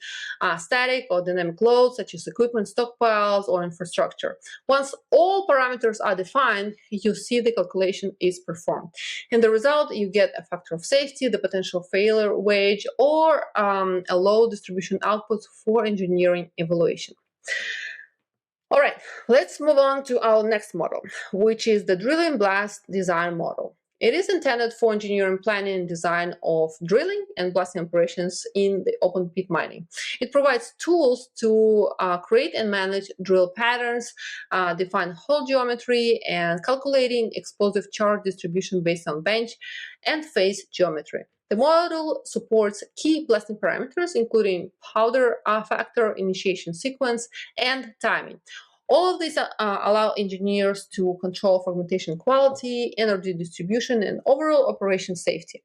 static or dynamic loads such as equipment, stockpiles, or infrastructure. Once all parameters are defined, you see the calculation is performed. In the result, you get a factor of safety, the potential failure wage, or a load distribution output for engineering evaluation. All right, let's move on to our next model, which is the drill and blast design model. It is intended for engineering planning and design of drilling and blasting operations in the open pit mining. It provides tools to create and manage drill patterns, define hole geometry, and calculating explosive charge distribution based on bench and face geometry. The model supports key blasting parameters, including powder factor, initiation sequence, and timing. All of these allow engineers to control fragmentation quality, energy distribution, and overall operation safety.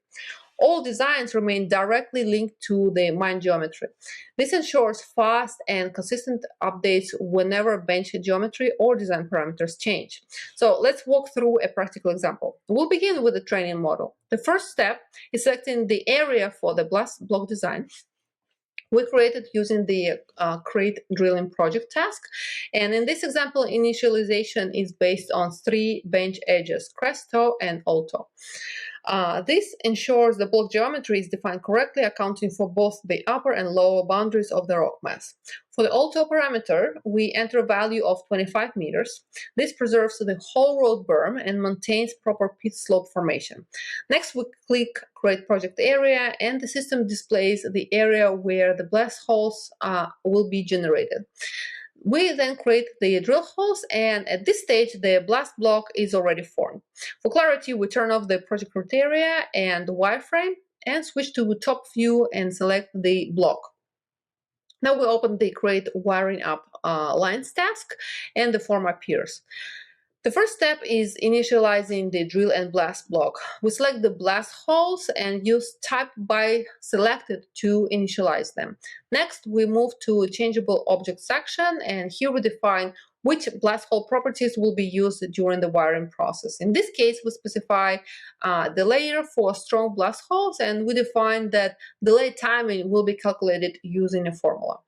All designs remain directly linked to the mine geometry. This ensures fast and consistent updates whenever bench geometry or design parameters change. So let's walk through a practical example. We'll begin with the training model. The first step is selecting the area for the blast block design. We created using the create drilling project task. And in this example, initialization is based on 3 bench edges, crest toe and all toe. This ensures the block geometry is defined correctly, accounting for both the upper and lower boundaries of the rock mass. For the all-toe parameter, we enter a value of 25 meters. This preserves the whole road berm and maintains proper pit slope formation. Next, we click Create Project Area, and the system displays the area where the blast holes will be generated. We then create the drill holes, and at this stage, the blast block is already formed. For clarity, we turn off the project criteria and wireframe and switch to top view and select the block. Now we open the Create Wiring Up Lines task, and the form appears. The first step is initializing the drill and blast block. We select the blast holes and use type by selected to initialize them. Next, we move to changeable object section, and here we define which blast hole properties will be used during the wiring process. In this case, we specify the layer for strong blast holes, and we define that delay timing will be calculated using a formula.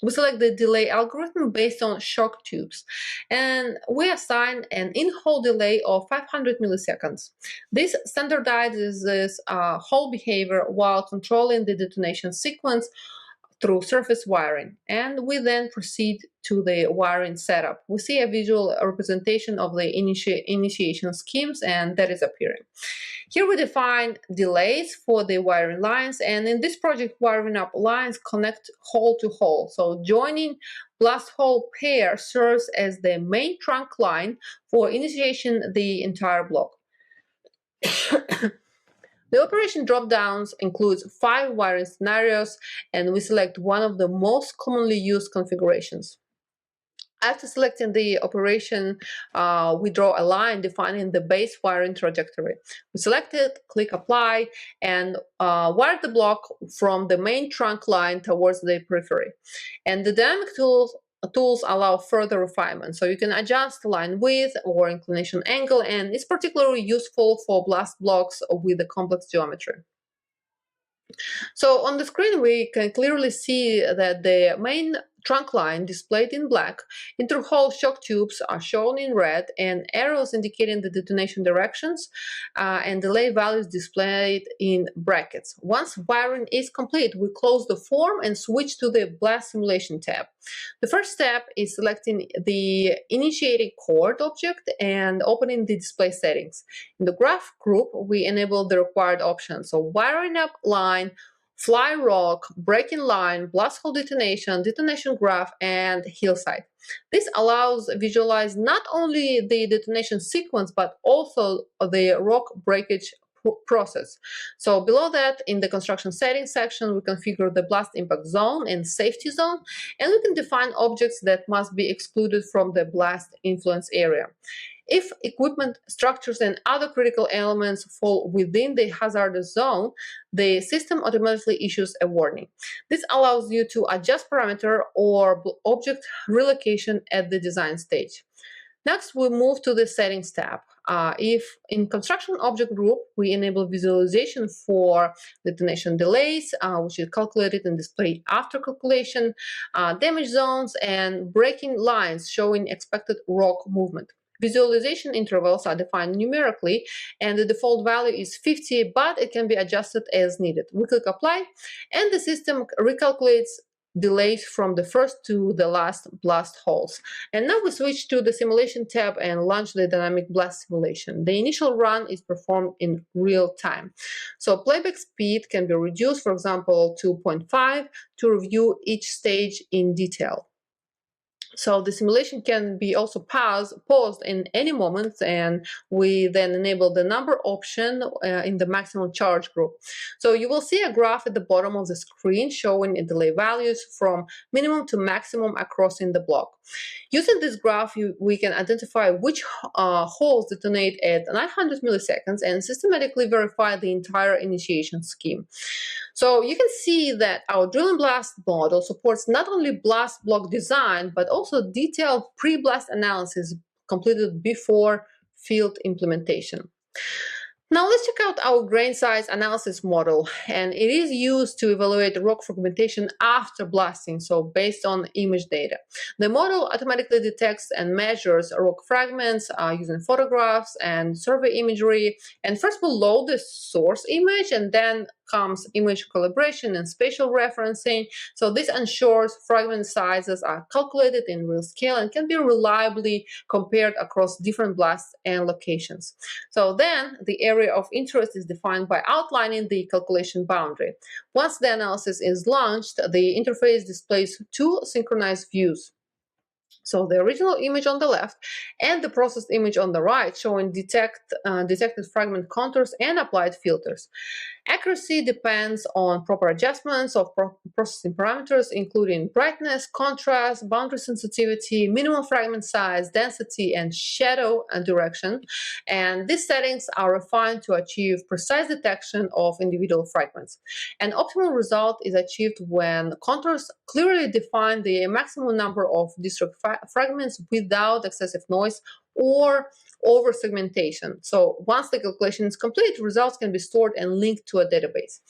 We select the delay algorithm based on shock tubes, and we assign an in-hole delay of 500 milliseconds. This standardizes hole behavior while controlling the detonation sequence through surface wiring, and we then proceed to the wiring setup. We see a visual representation of the initiation schemes, and that is appearing. Here we define delays for the wiring lines, and in this project, wiring up lines connect hole to hole. So joining blast hole pair serves as the main trunk line for initiation the entire block. The operation drop-downs includes 5 wiring scenarios, and we select one of the most commonly used configurations. After selecting the operation, we draw a line defining the base wiring trajectory. We select it, click Apply, and wire the block from the main trunk line towards the periphery. And the dynamic tools allow further refinement, so you can adjust line width or inclination angle, and it's particularly useful for blast blocks with a complex geometry. So on the screen, we can clearly see that the main trunk line displayed in black, interhole shock tubes are shown in red, and arrows indicating the detonation directions and delay values displayed in brackets. Once wiring is complete, we close the form and switch to the blast simulation tab. The first step is selecting the initiating chord object and opening the display settings. In the graph group, we enable the required options, so wiring up line, fly rock, breaking line, blast hole detonation, detonation graph, and hillside. This allows visualize not only the detonation sequence, but also the rock breakage process. So below that, in the construction settings section, we configure the blast impact zone and safety zone, and we can define objects that must be excluded from the blast influence area. If equipment, structures, and other critical elements fall within the hazardous zone, the system automatically issues a warning. This allows you to adjust parameter or object relocation at the design stage. Next, we move to the settings tab. If in construction object group, we enable visualization for detonation delays, which is calculated and displayed after calculation, damage zones, and breaking lines showing expected rock movement. Visualization intervals are defined numerically, and the default value is 50, but it can be adjusted as needed. We click apply, and the system recalculates delays from the first to the last blast holes. And now we switch to the simulation tab and launch the dynamic blast simulation. The initial run is performed in real time. So playback speed can be reduced, for example, to 0.5 to review each stage in detail. So the simulation can be also paused in any moment, and we then enable the number option in the maximum charge group. So you will see a graph at the bottom of the screen showing delay values from minimum to maximum across in the block. Using this graph, we can identify which holes detonate at 900 milliseconds and systematically verify the entire initiation scheme. So you can see that our drill and blast model supports not only blast block design, but also detailed pre-blast analysis completed before field implementation. Now let's check out our grain size analysis model, and it is used to evaluate rock fragmentation after blasting, so based on image data. The model automatically detects and measures rock fragments using photographs and survey imagery, and first will load the source image, and then comes image calibration and spatial referencing. So this ensures fragment sizes are calculated in real scale and can be reliably compared across different blasts and locations. So then the area of interest is defined by outlining the calculation boundary. Once the analysis is launched, the interface displays two synchronized views. So the original image on the left and the processed image on the right, showing detected fragment contours and applied filters. Accuracy depends on proper adjustments of processing parameters, including brightness, contrast, boundary sensitivity, minimum fragment size, density, and shadow and direction. And these settings are refined to achieve precise detection of individual fragments. An optimal result is achieved when contours clearly define the maximum number of district fragments without excessive noise or over segmentation. So once the calculation is complete, results can be stored and linked to a database.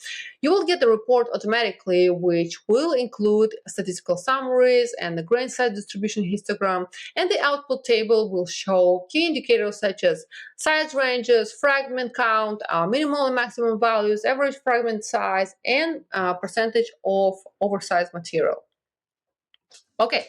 You will get the report automatically, which will include statistical summaries and the grain size distribution histogram, and the output table will show key indicators such as size ranges, fragment count, minimal and maximum values, average fragment size, and percentage of oversized material. Okay,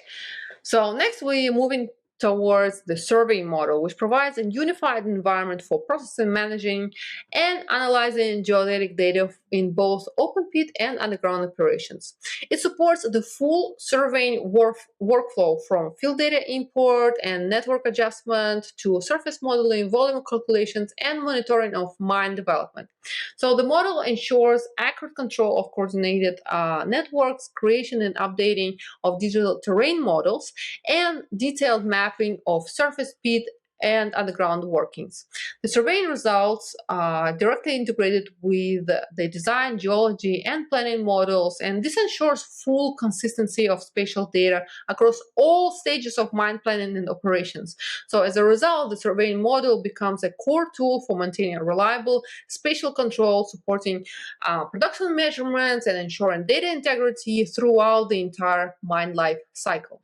so next we're moving towards the surveying model, which provides a unified environment for processing, managing, and analyzing geodetic data in both open pit and underground operations. It supports the full surveying workflow from field data import and network adjustment to surface modeling, volume calculations, and monitoring of mine development. So the model ensures accurate control of coordinated networks, creation and updating of digital terrain models, and detailed mapping of surface pit and underground workings. The surveying results are directly integrated with the design, geology, and planning models, and this ensures full consistency of spatial data across all stages of mine planning and operations. So as a result, the surveying model becomes a core tool for maintaining reliable spatial control, supporting production measurements, and ensuring data integrity throughout the entire mine life cycle.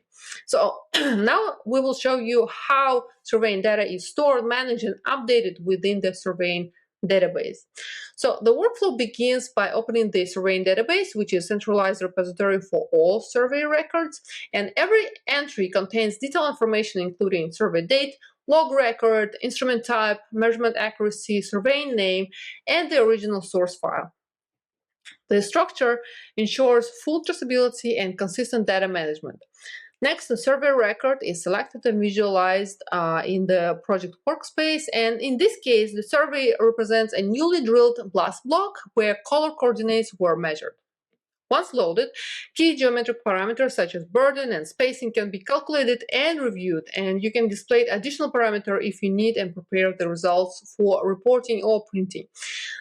So now we will show you how surveying data is stored, managed, and updated within the surveying database. So the workflow begins by opening the surveying database, which is a centralized repository for all survey records, and every entry contains detailed information including survey date, log record, instrument type, measurement accuracy, surveying name, and the original source file. The structure ensures full traceability and consistent data management. Next, the survey record is selected and visualized in the project workspace, and in this case, the survey represents a newly drilled blast block where color coordinates were measured. Once loaded, key geometric parameters such as burden and spacing can be calculated and reviewed, and you can display additional parameter if you need and prepare the results for reporting or printing.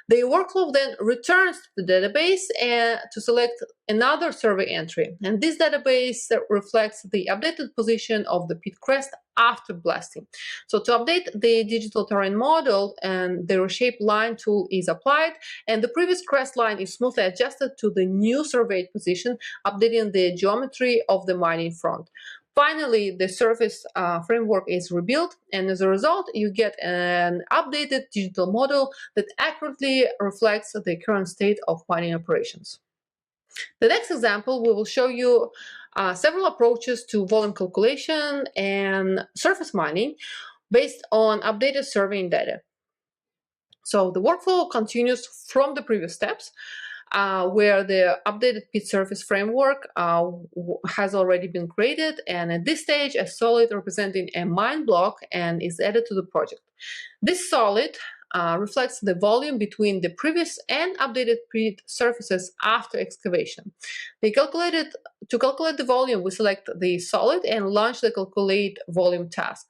The workflow then returns to the database and to select another survey entry, and this database reflects the updated position of the pit crest after blasting. So to update the digital terrain model, and the reshape line tool is applied, and the previous crest line is smoothly adjusted to the new surveyed position, updating the geometry of the mining front. Finally, the surface framework is rebuilt, and as a result, you get an updated digital model that accurately reflects the current state of mining operations. The next example, we will show you several approaches to volume calculation and surface mining based on updated surveying data. So the workflow continues from the previous steps, where the updated pit surface framework has already been created, and at this stage a solid representing a mine block and is added to the project. This solid reflects the volume between the previous and updated pit surfaces after excavation. To calculate the volume, we select the solid and launch the calculate volume task.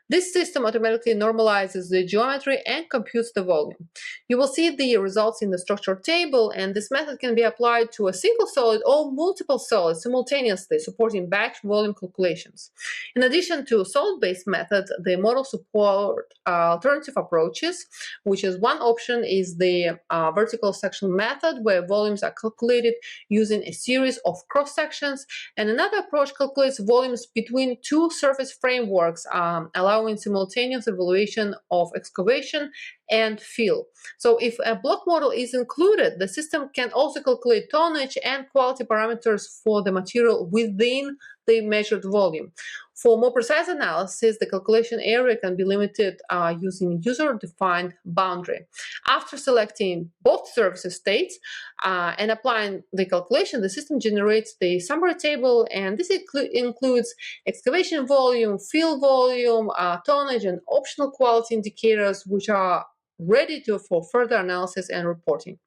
This system automatically normalizes the geometry and computes the volume. You will see the results in the structure table, and this method can be applied to a single solid or multiple solids simultaneously, supporting batch volume calculations. In addition to solid-based methods, the model supports alternative approaches, which is one option is the vertical section method, where volumes are calculated using a series of cross-sections, and another approach calculates volumes between two surface frameworks, allowing simultaneous evaluation of excavation and fill. So if a block model is included, the system can also calculate tonnage and quality parameters for the material within the measured volume. For more precise analysis, the calculation area can be limited using user-defined boundary. After selecting both surface states and applying the calculation, the system generates the summary table, and this includes excavation volume, fill volume, tonnage, and optional quality indicators, which are ready for further analysis and reporting.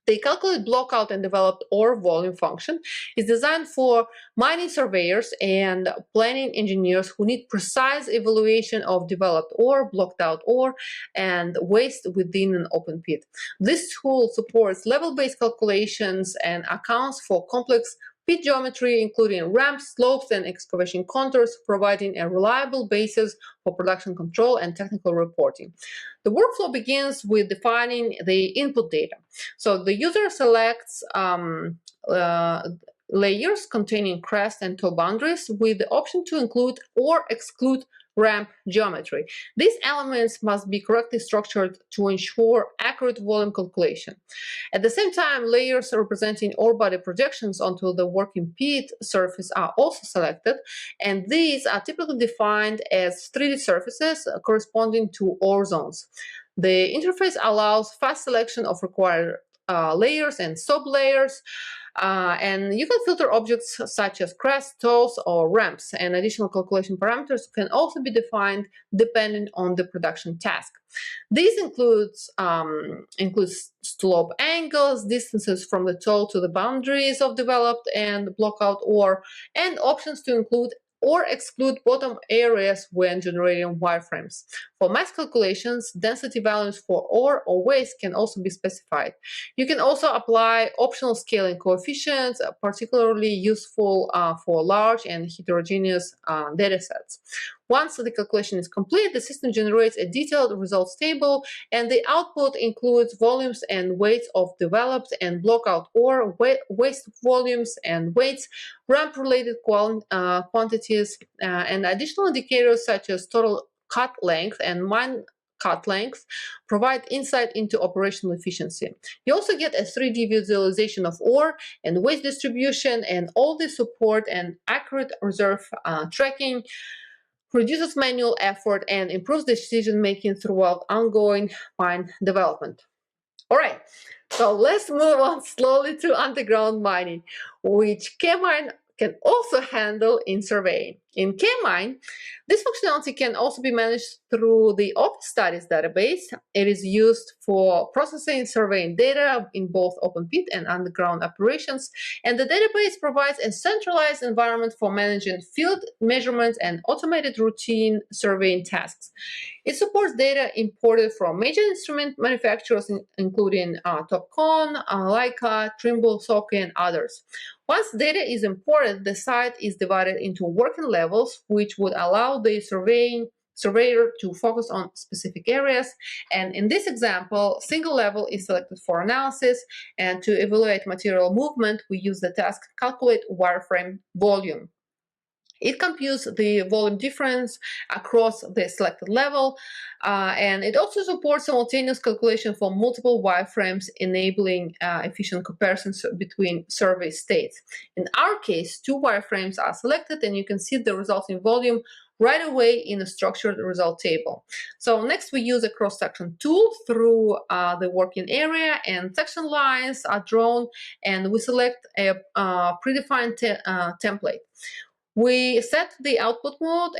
The calculate blockout and developed ore volume function is designed for mining surveyors and planning engineers who need precise evaluation of developed ore, blocked out ore, and waste within an open pit. This tool supports level-based calculations and accounts for complex pit geometry, including ramps, slopes, and excavation contours, providing a reliable basis for production control and technical reporting. The workflow begins with defining the input data. So the user selects layers containing crest and toe boundaries with the option to include or exclude ramp geometry. These elements must be correctly structured to ensure accurate volume calculation. At the same time, layers representing ore body projections onto the working pit surface are also selected, and these are typically defined as 3D surfaces corresponding to ore zones. The interface allows fast selection of required layers and sub-layers, and you can filter objects such as crests, toes, or ramps, and additional calculation parameters can also be defined depending on the production task. These includes slope angles, distances from the toe to the boundaries of developed and blockout ore, and options to include or exclude bottom areas when generating wireframes. For mass calculations, density values for ore or waste can also be specified. You can also apply optional scaling coefficients, particularly useful for large and heterogeneous datasets. Once the calculation is complete, the system generates a detailed results table, and the output includes volumes and weights of developed and blockout ore, waste volumes and weights, ramp-related quantities, and additional indicators such as total cut length and mine cut length provide insight into operational efficiency. You also get a 3D visualization of ore and waste distribution, and all this support and accurate reserve tracking reduces manual effort and improves decision-making throughout ongoing mine development. All right, so let's move on slowly to underground mining, which can can also handle in surveying. In K-Mine, this functionality can also be managed through the Office Studies database. It is used for processing surveying data in both open pit and underground operations, and the database provides a centralized environment for managing field measurements and automated routine surveying tasks. It supports data imported from major instrument manufacturers, including Topcon, Leica, Trimble, Soke, and others. Once data is imported, the site is divided into working levels, which would allow the surveyor to focus on specific areas. And in this example, single level is selected for analysis, and to evaluate material movement, we use the task calculate wireframe volume. It computes the volume difference across the selected level, and it also supports simultaneous calculation for multiple wireframes, enabling efficient comparisons between survey states. In our case, 2 wireframes are selected, and you can see the resulting volume right away in a structured result table. So next we use a cross-section tool through the working area, and section lines are drawn, and we select a predefined template. We set the output mode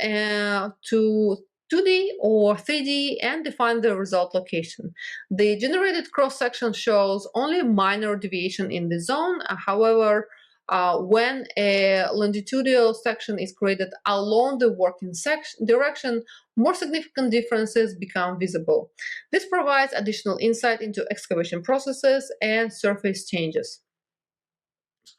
to 2D or 3D and define the result location. The generated cross-section shows only minor deviation in the zone. However, when a longitudinal section is created along the working direction, more significant differences become visible. This provides additional insight into excavation processes and surface changes.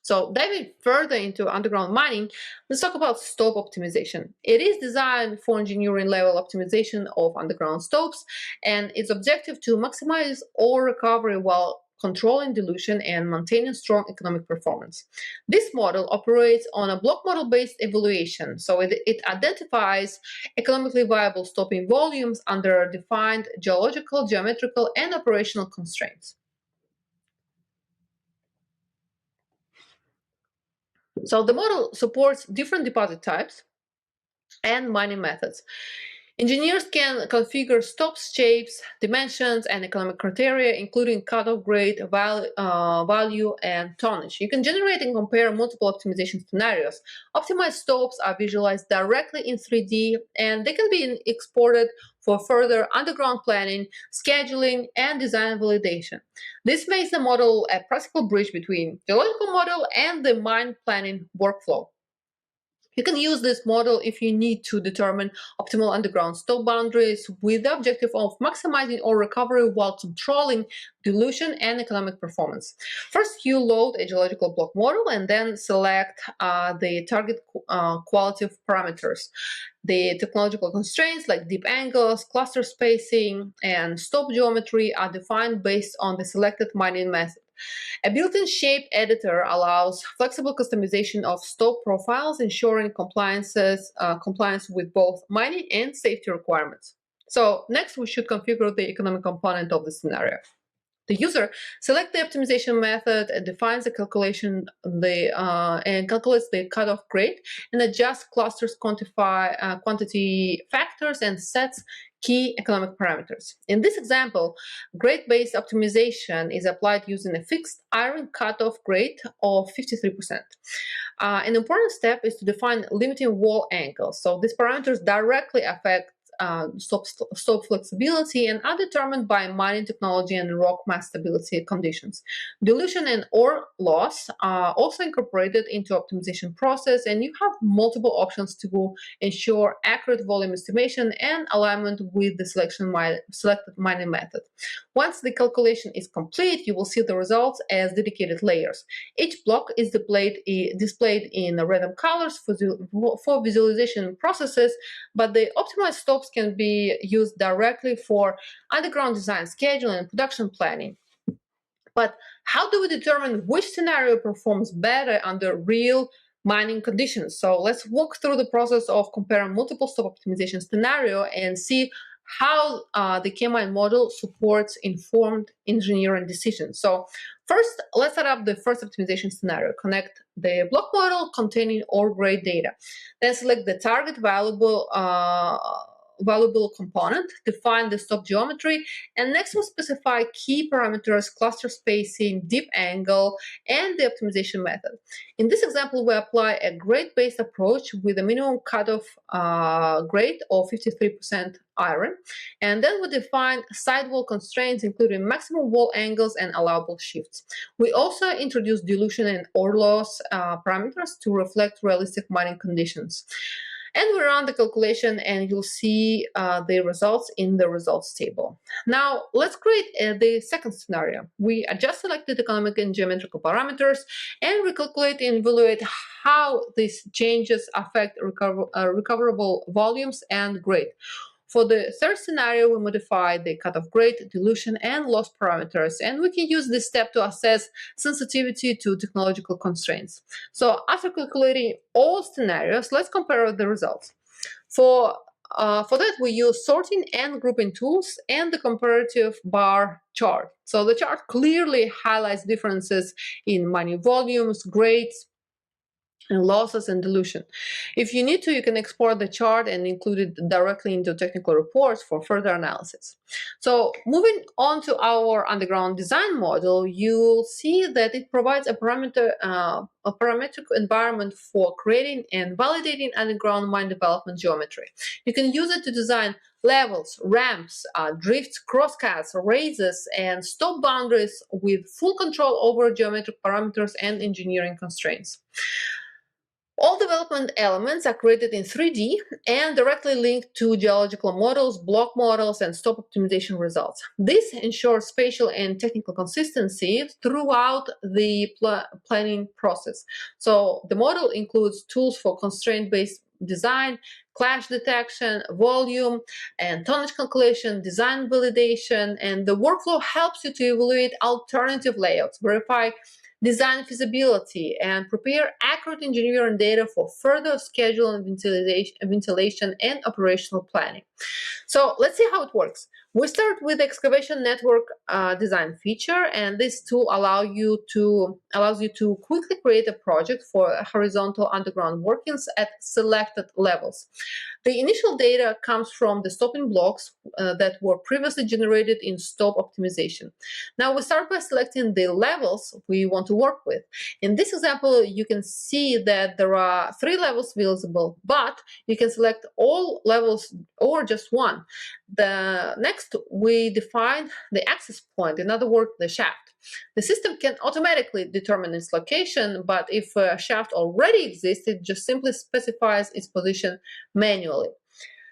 So diving further into underground mining, let's talk about stope optimization. It is designed for engineering level optimization of underground stopes, and its objective to maximize ore recovery while controlling dilution and maintaining strong economic performance. This model operates on a block model-based evaluation, so it identifies economically viable stoping volumes under defined geological, geometrical, and operational constraints. So the model supports different deposit types and mining methods. Engineers can configure stopes, shapes, dimensions, and economic criteria, including cutoff grade, value, and tonnage. You can generate and compare multiple optimization scenarios. Optimized stopes are visualized directly in 3D, and they can be exported for further underground planning, scheduling, and design validation. This makes the model a practical bridge between the geological model and the mine planning workflow. You can use this model if you need to determine optimal underground stope boundaries with the objective of maximizing ore recovery while controlling dilution and economic performance. First, you load a geological block model and then select the target qualitative parameters. The technological constraints like deep angles, cluster spacing, and stope geometry are defined based on the selected mining method. A built-in shape editor allows flexible customization of stope profiles, ensuring compliance with both mining and safety requirements. So next, we should configure the economic component of the scenario. The user selects the optimization method and defines the calculation and calculates the cutoff grade and adjusts clusters quantity factors and sets key economic parameters. In this example, grade-based optimization is applied using a fixed iron cutoff grade of 53%. An important step is to define limiting wall angles. So these parameters directly affect stope flexibility and are determined by mining technology and rock mass stability conditions. Dilution and ore loss are also incorporated into optimization process, and you have multiple options to ensure accurate volume estimation and alignment with the selected mining method. Once the calculation is complete, you will see the results as dedicated layers. Each block is displayed in random colors for visualization processes, but the optimized stopes can be used directly for underground design, scheduling, and production planning. But how do we determine which scenario performs better under real mining conditions? So let's walk through the process of comparing multiple stope optimization scenario and see how the K-Mine model supports informed engineering decisions. So first, let's set up the first optimization scenario. Connect the block model containing ore grade data. Then select the target valuable valuable component, define the stope geometry, and next we'll specify key parameters, cluster spacing, deep angle, and the optimization method. In this example, we apply a grade-based approach with a minimum cutoff grade of 53% iron, and then we define sidewall constraints, including maximum wall angles and allowable shifts. We also introduce dilution and ore loss parameters to reflect realistic mining conditions. And we run the calculation, and you'll see the results in the results table. Now, let's create the second scenario. We adjust selected economic and geometrical parameters and recalculate and evaluate how these changes affect recoverable volumes and grade. For the third scenario, we modify the cutoff grade, dilution, and loss parameters, and we can use this step to assess sensitivity to technological constraints. So after calculating all scenarios, let's compare the results. For that, we use sorting and grouping tools and the comparative bar chart. So the chart clearly highlights differences in mining volumes, grades, and losses and dilution. If you need to, you can export the chart and include it directly into technical reports for further analysis. So moving on to our underground design model, you'll see that it provides a parametric environment for creating and validating underground mine development geometry. You can use it to design levels, ramps, drifts, crosscuts, raises, and stope boundaries with full control over geometric parameters and engineering constraints. All development elements are created in 3D and directly linked to geological models, block models, and stope optimization results. This ensures spatial and technical consistency throughout the planning process. So the model includes tools for constraint-based design, clash detection, volume, and tonnage calculation, design validation, and the workflow helps you to evaluate alternative layouts, verify design feasibility, and prepare accurate engineering data for further schedule and ventilation and operational planning. So let's see how it works. We start with the excavation network design feature, and this tool allows you to quickly create a project for horizontal underground workings at selected levels. The initial data comes from the stoping blocks that were previously generated in stope optimization. Now we start by selecting the levels we want to work with. In this example, you can see that there are 3 levels visible, but you can select all levels or just one. Next, we define the access point, in other words, the shaft. The system can automatically determine its location, but if a shaft already exists, it just simply specifies its position manually.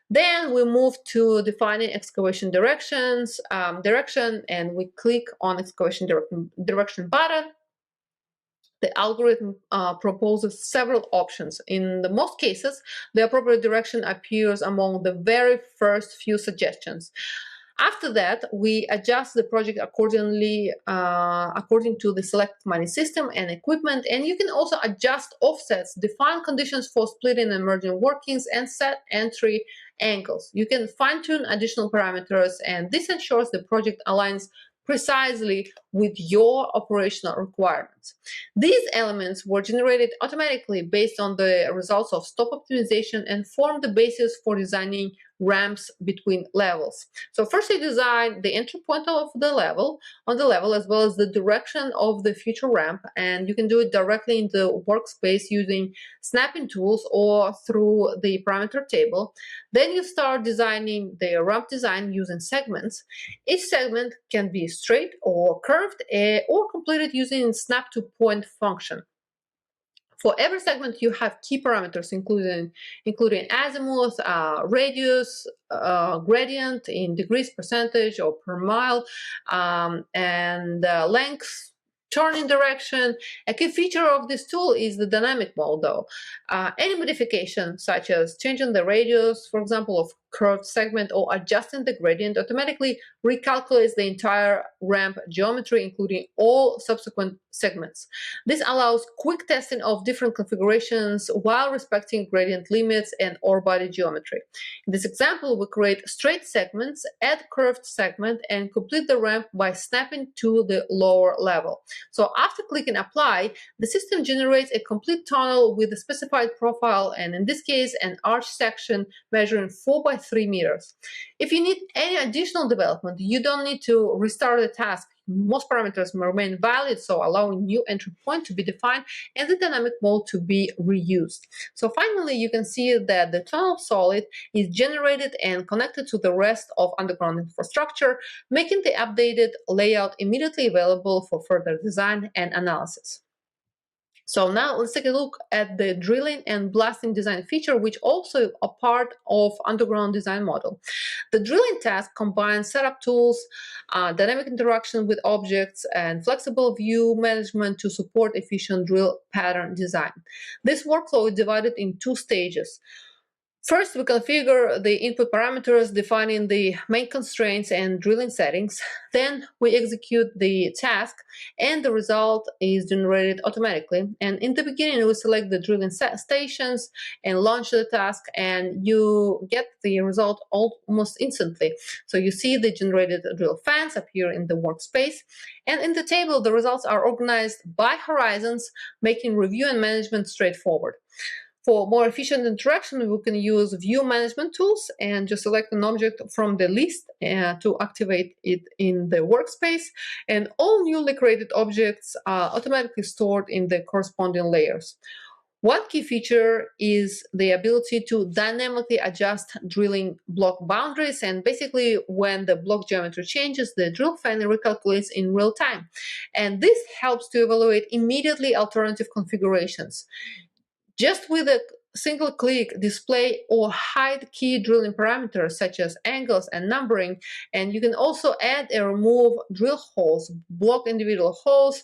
Then we move to defining excavation direction, and we click on excavation direction button. The algorithm proposes several options. In the most cases, the appropriate direction appears among the very first few suggestions. After that, we adjust the project accordingly, according to the select mining system and equipment, and you can also adjust offsets, define conditions for splitting and merging workings, and set entry angles. You can fine-tune additional parameters, and this ensures the project aligns precisely with your operational requirements. These elements were generated automatically based on the results of stope optimization and form the basis for designing ramps between levels. So first you design the entry point of the level, as well as the direction of the future ramp, and you can do it directly in the workspace using snapping tools or through the parameter table. Then you start designing the ramp design using segments. Each segment can be straight or curved or completed using snap to point function. For every segment, you have key parameters, including azimuth, radius, gradient in degrees, percentage, or per mile, and length, turning direction. A key feature of this tool is the dynamic mode, though. Any modification, such as changing the radius, for example, of curved segment or adjusting the gradient, automatically recalculates the entire ramp geometry, including all subsequent segments. This allows quick testing of different configurations while respecting gradient limits and ore body geometry. In this example, we create straight segments, add curved segment, and complete the ramp by snapping to the lower level. So after clicking apply, the system generates a complete tunnel with a specified profile, and in this case, an arch section measuring 4 by 3 meters. If you need any additional development, you don't need to restart the task. Most parameters remain valid, so allowing new entry point to be defined and the dynamic mode to be reused. So finally, you can see that the tunnel solid is generated and connected to the rest of underground infrastructure, making the updated layout immediately available for further design and analysis. So now let's take a look at the drilling and blasting design feature, which also a part of underground design model. The drilling task combines setup tools, dynamic interaction with objects, and flexible view management to support efficient drill pattern design. This workflow is divided in 2 stages. First, we configure the input parameters, defining the main constraints and drilling settings. Then we execute the task, and the result is generated automatically. And in the beginning, we select the drilling stations and launch the task, and you get the result almost instantly. So you see the generated drill fans appear in the workspace. And in the table, the results are organized by horizons, making review and management straightforward. For more efficient interaction, we can use view management tools and just select an object from the list to activate it in the workspace. And all newly created objects are automatically stored in the corresponding layers. One key feature is the ability to dynamically adjust drilling block boundaries, and basically when the block geometry changes, the drill fan recalculates in real time. And this helps to evaluate immediately alternative configurations. Just with a single click, display or hide key drilling parameters such as angles and numbering, and you can also add and remove drill holes, block individual holes,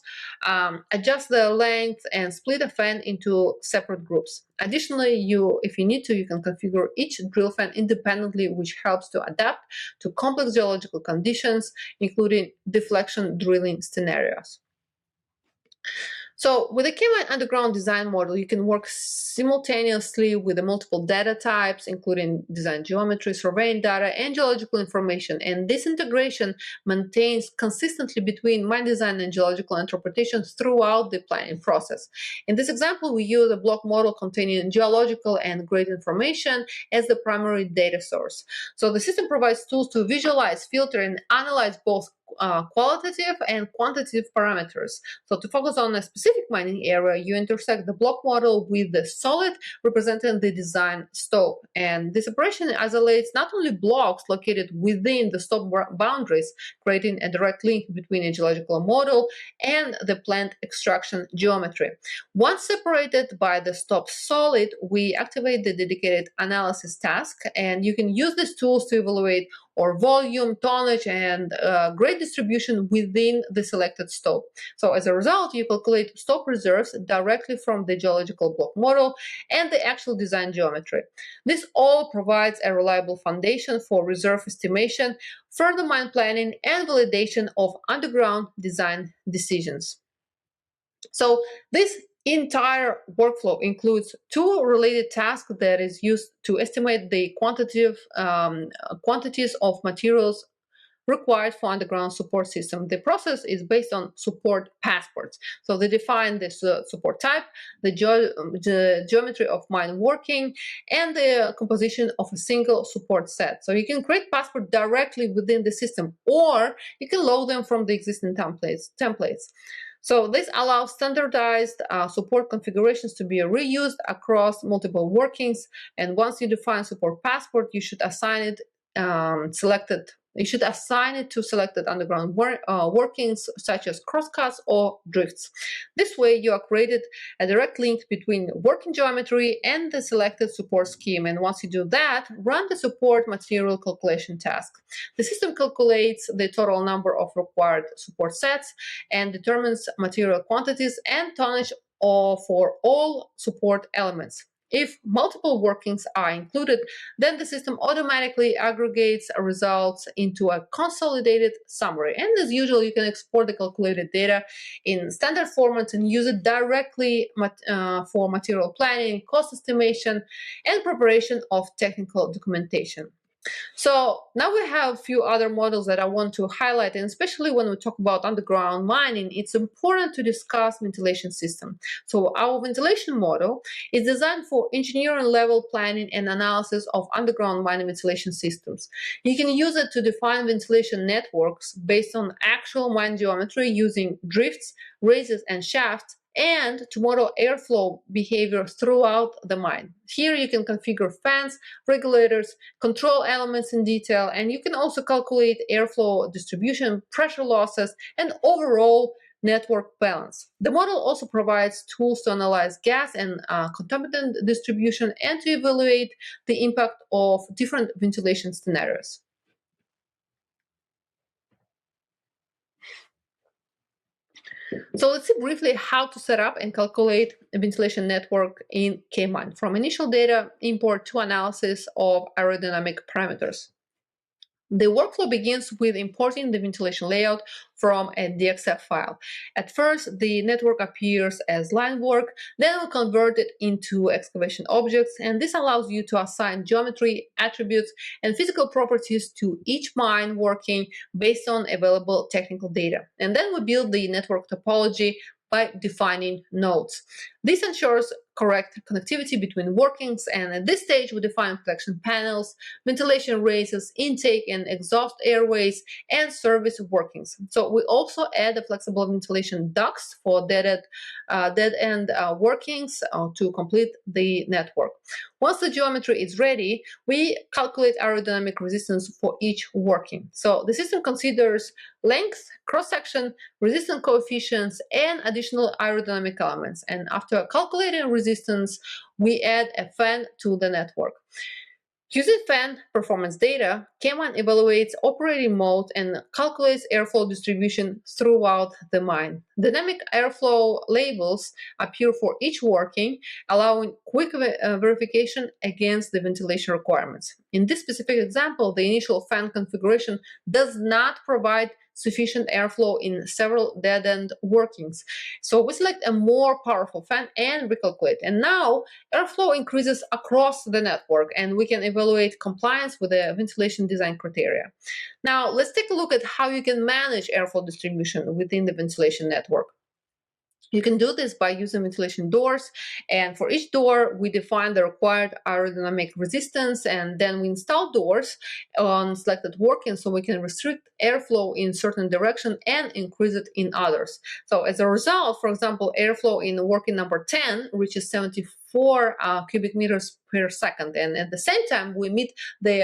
adjust the length, and split a fan into separate groups. Additionally, if you need to, you can configure each drill fan independently, which helps to adapt to complex geological conditions, including deflection drilling scenarios. So with the K-Mine underground design model, you can work simultaneously with the multiple data types, including design geometry, surveying data, and geological information. And this integration maintains consistently between mine design and geological interpretations throughout the planning process. In this example, we use a block model containing geological and grade information as the primary data source. So the system provides tools to visualize, filter, and analyze both qualitative and quantitative parameters. So to focus on a specific mining area, you intersect the block model with the solid representing the design stope. And this operation isolates not only blocks located within the stope boundaries, creating a direct link between a geological model and the planned extraction geometry. Once separated by the stope solid, we activate the dedicated analysis task, and you can use these tools to evaluate or volume, tonnage, and grade distribution within the selected stope. So as a result, you calculate stope reserves directly from the geological block model and the actual design geometry. This all provides a reliable foundation for reserve estimation, further mine planning, and validation of underground design decisions. So this entire workflow includes 2 related tasks that is used to estimate the quantitative quantities of materials required for underground support system. The process is based on support passports. So they define the support type, the geometry of mine working, and the composition of a single support set. So you can create passport directly within the system, or you can load them from the existing templates. So this allows standardized support configurations to be reused across multiple workings. And once you define support passport, you should assign it to selected underground workings such as crosscuts or drifts. This way, you are created a direct link between working geometry and the selected support scheme. And once you do that, run the support material calculation task. The system calculates the total number of required support sets and determines material quantities and tonnage for all support elements. If multiple workings are included, then the system automatically aggregates results into a consolidated summary. And as usual, you can export the calculated data in standard formats and use it directly for material planning, cost estimation, and preparation of technical documentation. So now we have a few other models that I want to highlight, and especially when we talk about underground mining, it's important to discuss ventilation system. So our ventilation model is designed for engineering level planning and analysis of underground mining ventilation systems. You can use it to define ventilation networks based on actual mine geometry using drifts, raises, and shafts, and to model airflow behavior throughout the mine. Here you can configure fans, regulators, control elements in detail, and you can also calculate airflow distribution, pressure losses, and overall network balance. The model also provides tools to analyze gas and contaminant distribution and to evaluate the impact of different ventilation scenarios. So let's see briefly how to set up and calculate a ventilation network in K-Mine, from initial data import to analysis of aerodynamic parameters. The workflow begins with importing the ventilation layout from a DXF file. At first, the network appears as line work, then we convert it into excavation objects, and this allows you to assign geometry, attributes, and physical properties to each mine working based on available technical data. And then we build the network topology by defining nodes. This ensures correct connectivity between workings, and at this stage we define collection panels, ventilation raises, intake and exhaust airways, and service workings. So we also add the flexible ventilation ducts for dead-end workings to complete the network. Once the geometry is ready, we calculate aerodynamic resistance for each working. So the system considers length, cross-section, resistance coefficients, and additional aerodynamic elements. And after calculating resistance, we add a fan to the network. Using fan performance data, K-Mine evaluates operating mode and calculates airflow distribution throughout the mine. Dynamic airflow labels appear for each working, allowing quick verification against the ventilation requirements. In this specific example, the initial fan configuration does not provide sufficient airflow in several dead-end workings. So we select a more powerful fan and recalculate. And now airflow increases across the network, and we can evaluate compliance with the ventilation design criteria. Now let's take a look at how you can manage airflow distribution within the ventilation network. You can do this by using ventilation doors, and for each door we define the required aerodynamic resistance, and then we install doors on selected workings so we can restrict airflow in certain direction and increase it in others. So as a result, for example, airflow in working number 10 reaches 74 cubic meters per second, and at the same time we meet the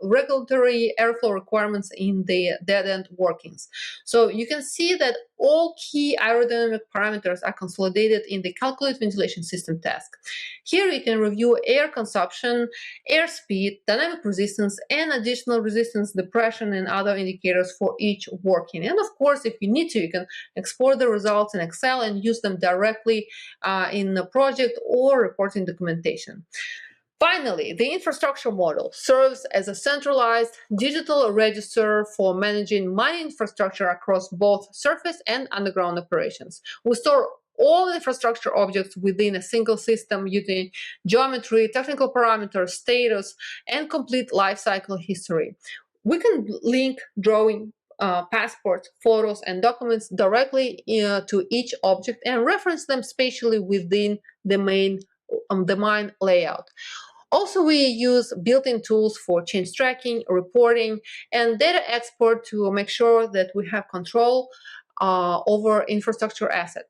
regulatory airflow requirements in the dead-end workings. So you can see that all key aerodynamic parameters are consolidated in the calculate ventilation system task. Here you can review air consumption, airspeed, dynamic resistance, and additional resistance, depression, and other indicators for each working. And of course, if you need to, you can export the results in Excel and use them directly in the project or reporting documentation. Finally, the infrastructure model serves as a centralized digital register for managing mining infrastructure across both surface and underground operations. We store all infrastructure objects within a single system using geometry, technical parameters, status, and complete lifecycle history. We can link drawing, passports, photos, and documents directly to each object and reference them spatially within the mine layout. Also, we use built-in tools for change tracking, reporting, and data export to make sure that we have control over infrastructure asset.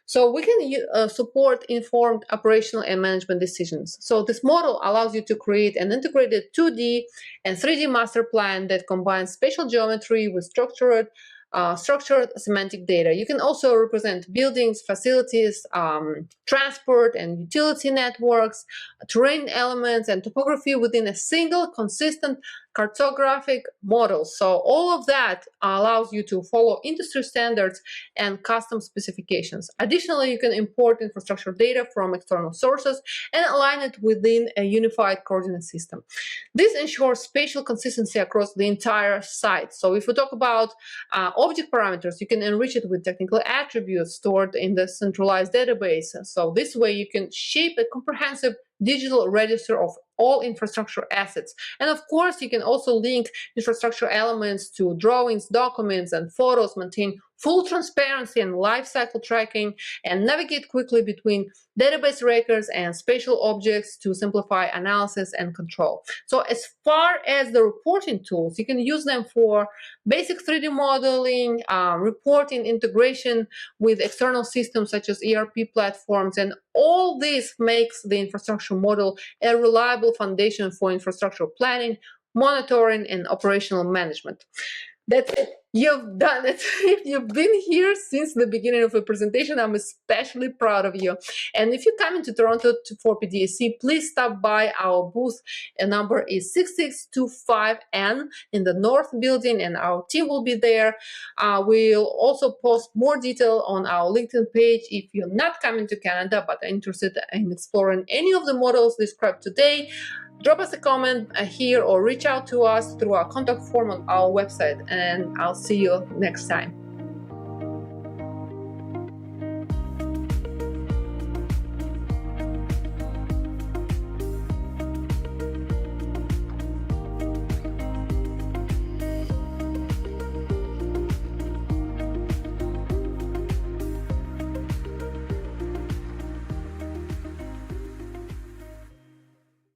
So we can support informed operational and management decisions. So this model allows you to create an integrated 2D and 3D master plan that combines spatial geometry with structured semantic data. You can also represent buildings, facilities, transport and utility networks, terrain elements, and topography within a single consistent cartographic model. So all of that allows you to follow industry standards and custom specifications. Additionally, you can import infrastructure data from external sources and align it within a unified coordinate system. This ensures spatial consistency across the entire site. So if we talk about object parameters, you can enrich it with technical attributes stored in the centralized database. So this way you can shape a comprehensive digital register of all infrastructure assets. And of course, you can also link infrastructure elements to drawings, documents, and photos, maintain full transparency and lifecycle tracking, and navigate quickly between database records and spatial objects to simplify analysis and control. So as far as the reporting tools, you can use them for basic 3D modeling, reporting, integration with external systems such as ERP platforms, and all this makes the infrastructure model a reliable foundation for infrastructure planning, monitoring, and operational management. That's it. You've done it. If you've been here since the beginning of the presentation, I'm especially proud of you. And if you come into Toronto for PDAC, please stop by our booth. The number is 6625N in the North Building, and our team will be there. We'll also post more detail on our LinkedIn page if you're not coming to Canada but are interested in exploring any of the models described today. Drop us a comment here or reach out to us through our contact form on our website, and I'll see you next time.